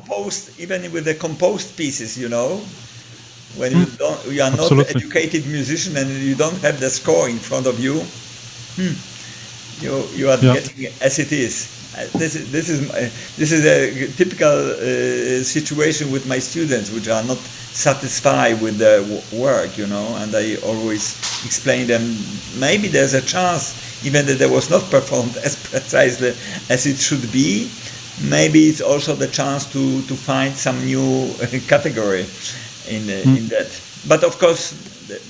Even with the composed pieces, when you are not an educated musician and you don't have the score in front of you, you are getting as it is. This is a typical situation with my students, which are not satisfied with their work, and I always explain them, maybe there's a chance, even that it was not performed as precisely as it should be, maybe it's also the chance to find some new category in that. But of course,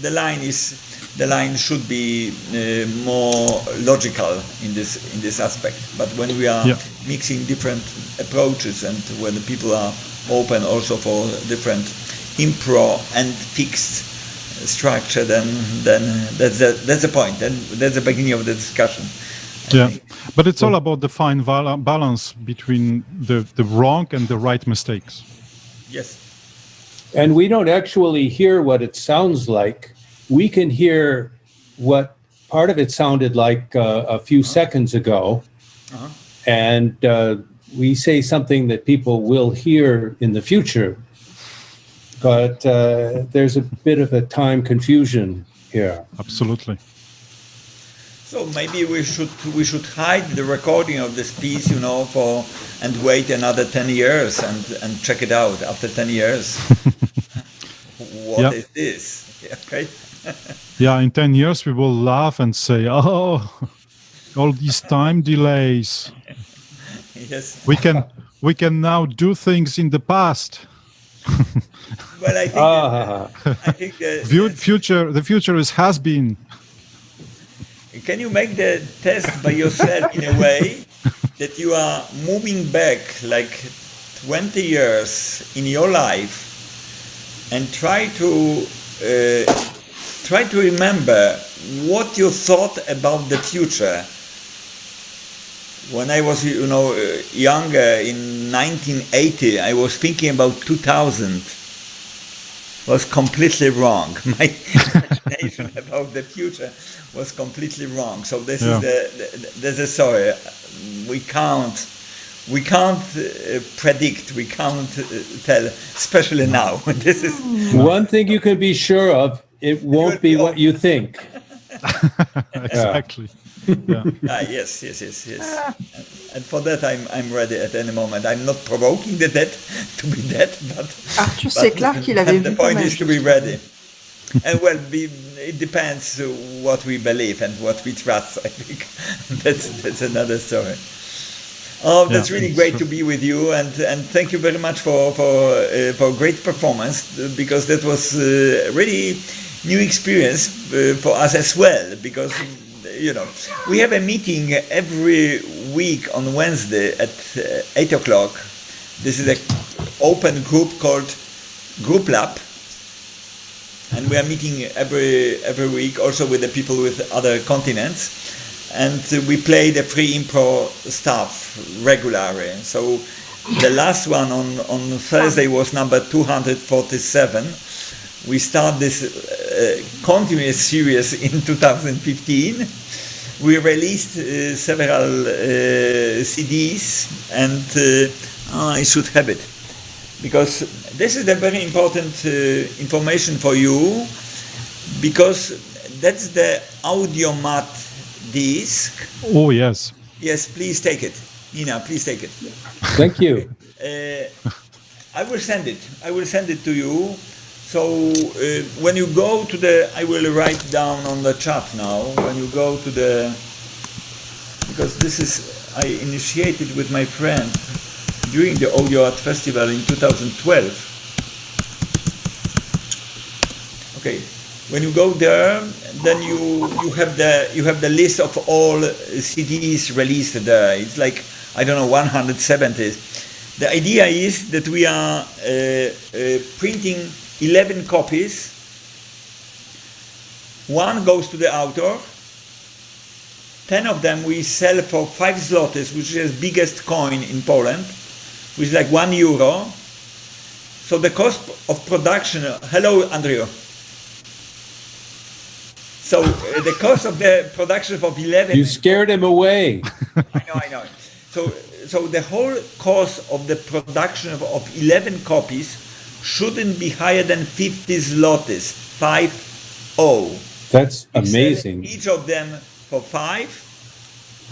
the line should be more logical in this aspect. But when we are mixing different approaches, and when the people are open also for different impro and fixed structure, then that's the point. Then that's the beginning of the discussion. But it's all about the fine balance between the wrong and the right mistakes. Yes. And we don't actually hear what it sounds like. We can hear what part of it sounded like a few seconds ago, and we say something that people will hear in the future. But there's a bit of a time confusion here. Absolutely. So maybe we should hide the recording of this piece, and wait another 10 years and check it out after 10 years. What is this? Okay. In 10 years we will laugh and say, "Oh, all these time delays." Yes. We can now do things in the past. Well, I think the future has been. Can you make the test by yourself in a way that you are moving back like 20 years in your life and try to remember what you thought about the future? When I was, younger in 1980, I was thinking about 2000. Was completely wrong. My imagination about the future was completely wrong. So this is the story. We can't predict. We can't tell, especially now. This is one thing you can be sure of. It won't be what you think. Exactly. Yes. And for that, I'm ready at any moment. I'm not provoking the dead to be dead, but Arthur, c'est clair qu'il avait the vu point comme is to be ready. And well, it depends what we believe and what we trust. I think that's another story. Oh, that's Yeah, really it's great true. to be with you, and thank you very much for great performance, because that was really new experience for us as well. Because we have a meeting every week on Wednesday at 8 o'clock. This is an open group called Group Lab, and we are meeting every week, also with the people with other continents. And we play the free improv stuff regularly. So the last one on Thursday was number 247. We start this continuous series in 2015. We released several CDs, and I should have it, because this is a very important information for you, because that's the Audiomat disc. Oh, yes. Yes, please take it. Nina, please take it. Thank you. I will send it. I will send it to you. So when you go to the, I will write down on the chat now, when you go to the, because this is, I initiated with my friend during the Audio Art Festival in 2012. Okay. When you go there, then you have the list of all CDs released there. It's like, I don't know, 170. The idea is that we are printing 11 copies. One goes to the author. 10 of them we sell for 5 zlotys, which is the biggest coin in Poland, which is like €1. So the cost of production. Hello, Andrew. So the cost of the production of 11. You scared him away. I know. So the whole cost of the production of 11 copies shouldn't be higher than 50 zlotys. 50. That's We sell amazing. each of them for 5,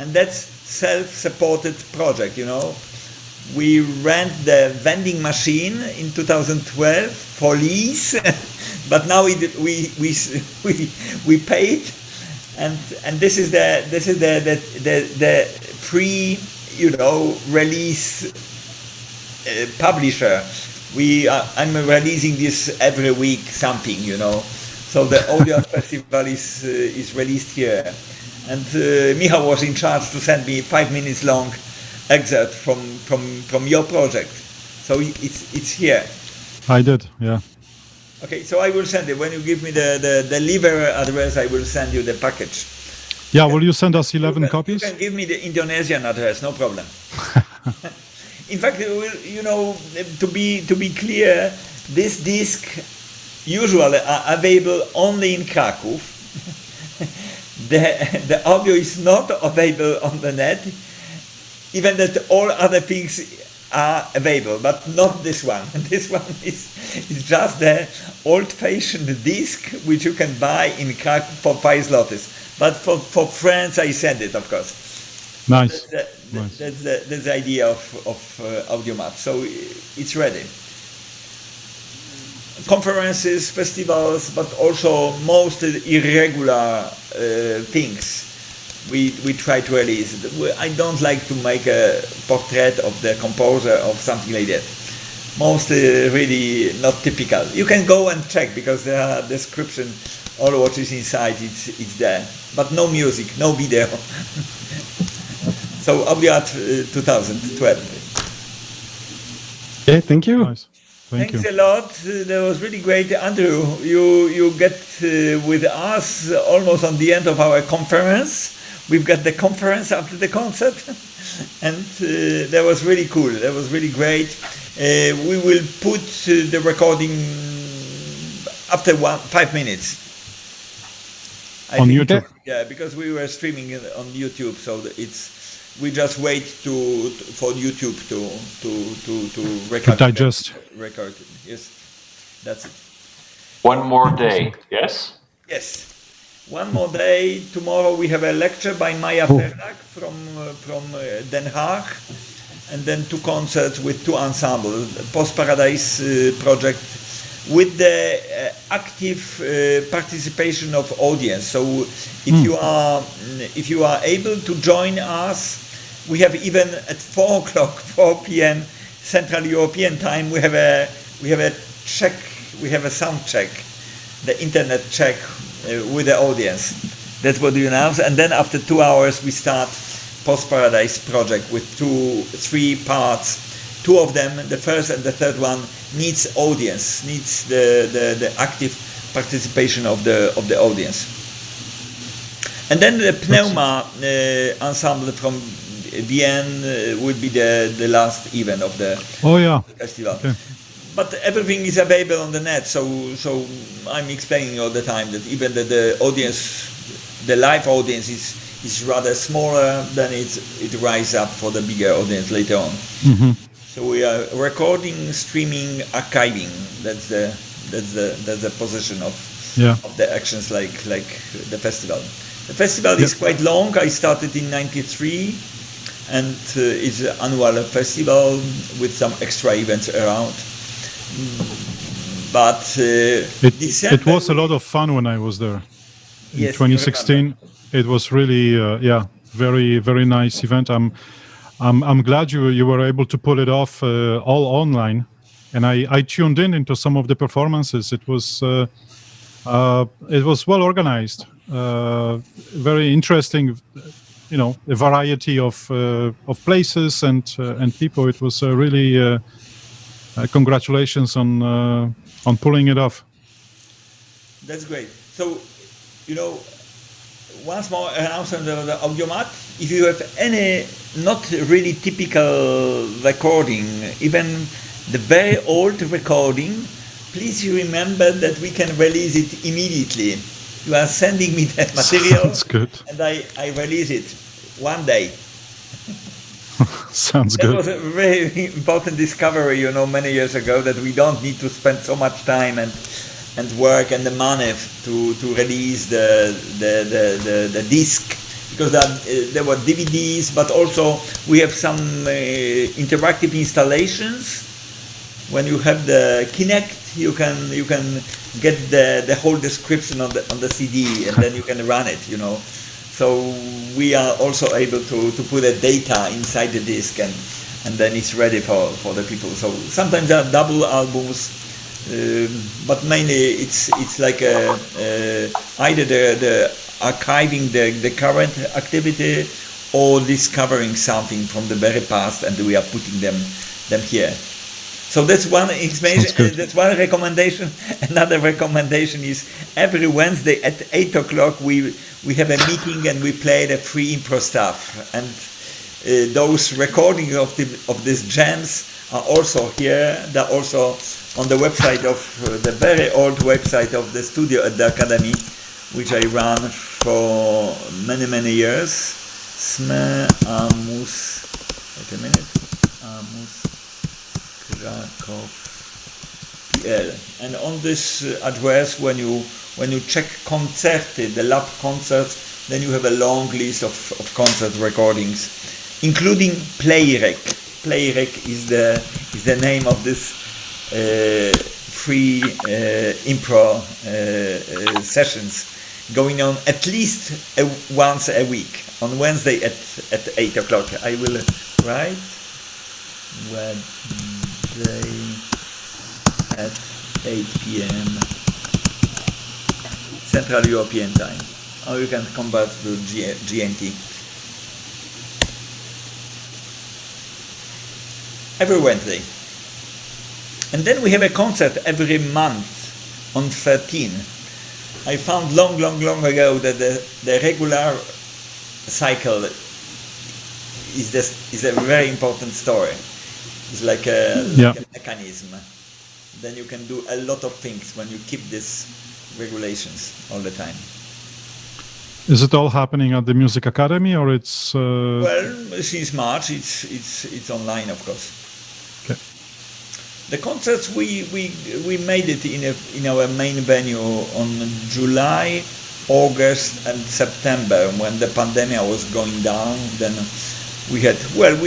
and that's self-supported project. We rent the vending machine in 2012 for lease. But now we paid, and this is the pre-release publisher. I'm releasing this every week, something. So the Audio Festival is released here, and Michał was in charge to send me 5 minutes long excerpt from your project. So it's here. I did, yeah. Okay, so I will send it. When you give me the delivery address, I will send you the package. Yeah, will you send us 11 copies? You can give me the Indonesian address, no problem. In fact, to be clear, this disc usually are available only in Kraków. The audio is not available on the net, even that all other things are available, but not this one. This one is just the old-fashioned disc which you can buy in Kraków for 5 zlotys. But for friends, I send it, of course. Nice. That's the idea of Audiomat. So it's ready. Conferences, festivals, but also most irregular things. We try to release. I don't like to make a portrait of the composer of something like that. Mostly really not typical. You can go and check, because there are description, all what is inside, it's there. But no music, no video. So Audio 2012. Okay, thank you. Nice. Thank Thanks you. a lot. That was really great, Andrew. You get with us almost on the end of our conference. We've got the conference after the concert, and that was really cool. That was really great. We will put the recording after 5 minutes. On YouTube. Yeah, because we were streaming it on YouTube, so we just wait for YouTube to record. digest. Record. Yes, that's it. One more day, yes? Yes. One more day. Tomorrow we have a lecture by Maya Fernak from Den Haag, and then 2 concerts with 2 ensembles. Post Paradise project with the active participation of audience. So if you are able to join us, We have even at 4 o'clock, 4 p.m. Central European time, we have a check, we have a sound check, the internet check with the audience. That's what we announce, and then after 2 hours we start Post Paradise project with 3 parts. 2 of them, the first and the third one, needs audience, needs the active participation of the audience. And then the Pneuma ensemble from Vienna will be the last event of the festival. Okay. But everything is available on the net, so I'm explaining all the time that even the audience, the live audience is rather smaller than it rises up for the bigger audience later on. Mm-hmm. So we are recording, streaming, archiving. That's the position of the actions like the festival. The festival is quite long. I started in '93, and it's an annual festival with some extra events around. But it was a lot of fun when I was there. In 2016, it was really very, very nice event. I'm glad you were able to pull it off all online, and I tuned into some of the performances. It was well organized, very interesting. You know, a variety of places and people. It was really congratulations on pulling it off. That's great. So, you know, once more announcement of the Audiomat. If you have any not really typical recording, even the very old recording, please remember that we can release it immediately. You are sending me that material. Sounds good. And I release it one day. Sounds that good. That was a very important discovery, you know, many years ago, that we don't need to spend so much time and work and the money to release the disc, because there were DVDs, but also we have some interactive installations. When you have the Kinect, you can get the whole description on the CD, and then you can run it, you know. So we are also able to put the data inside the disc, and then it's ready for the people. So sometimes there are double albums, but mainly it's like either the archiving the current activity or discovering something from the very past, and we are putting them here. So that's one explanation. That's one recommendation. Another recommendation is every Wednesday at 8 o'clock we have a meeting and we play the free improv stuff. And those recordings of these jams are also here. They're also on the website of the very old website of the studio at the Academy, which I ran for many years. Sme Amus. Wait a minute. Amus. PL. And on this address, when you check Concerti, the lab concerts, then you have a long list of concert recordings, including Playrec. Playrec is the name of this free improv sessions going on at least once a week on Wednesday at 8 o'clock. I will write Wednesday at 8 p.m. Central European time, or you can convert to GMT. Every Wednesday. And then we have a concert every month on 13. I found long ago that the regular cycle is a very important story. It's like a mechanism. Then you can do a lot of things when you keep these regulations all the time. Is it all happening at the Music Academy, or it's? Well, since March, it's online, of course. Okay. The concerts we made it in our main venue on July, August, and September when the pandemic was going down. Then we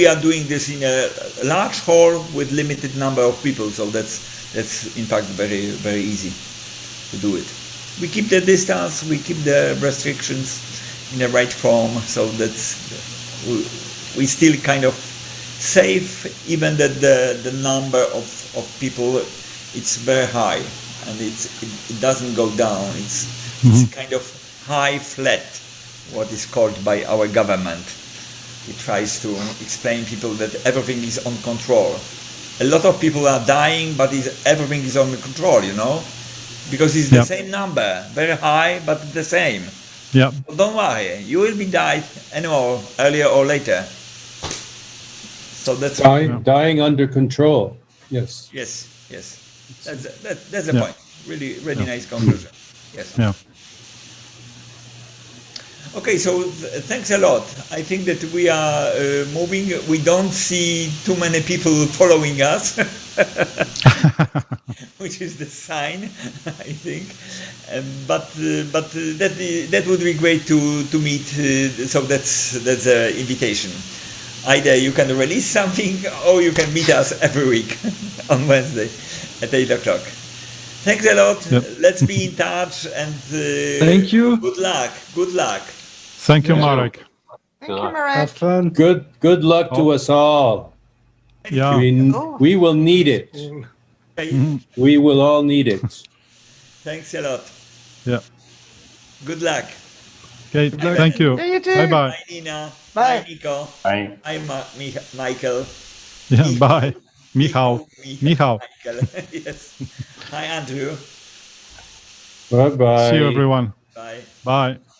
are doing this in a large hall with limited number of people, so that's in fact very easy to do it. We keep the distance, we keep the restrictions in the right form, so that's we still kind of safe, even that the number of people, it's very high, and it doesn't go down. It's kind of high flat, what is called by our government. It tries to explain people that everything is on control. A lot of people are dying, but everything is under control, you know, because it's the same number, very high, but the same. Yeah. So don't worry, you will be died anymore, earlier or later. So that's Dying under control. Yes. Yes. That's the point. Really nice conclusion. Yes. Yeah. Okay, so thanks a lot. I think that we are moving. We don't see too many people following us, which is the sign, I think. But that would be great to meet. So that's an invitation. Either you can release something, or you can meet us every week on Wednesday at 8 o'clock. Thanks a lot. Yep. Let's be in touch, and Thank you. Good luck. Good luck. Thank you, Marek. Thank you, Have Marek. Have fun. Good luck to us all. Yeah. We will need it. Okay. We will all need it. Thanks a lot. Yeah. Good luck. Okay. Thank you. Yeah, you too. Bye bye. Bye, Nina. Bye. Bye, Nico. Bye. Bye, Michael. Yeah. Bye. Michał. Michał. Michael. Yes. Hi, Andrew. Bye bye. See you, everyone. Bye. Bye.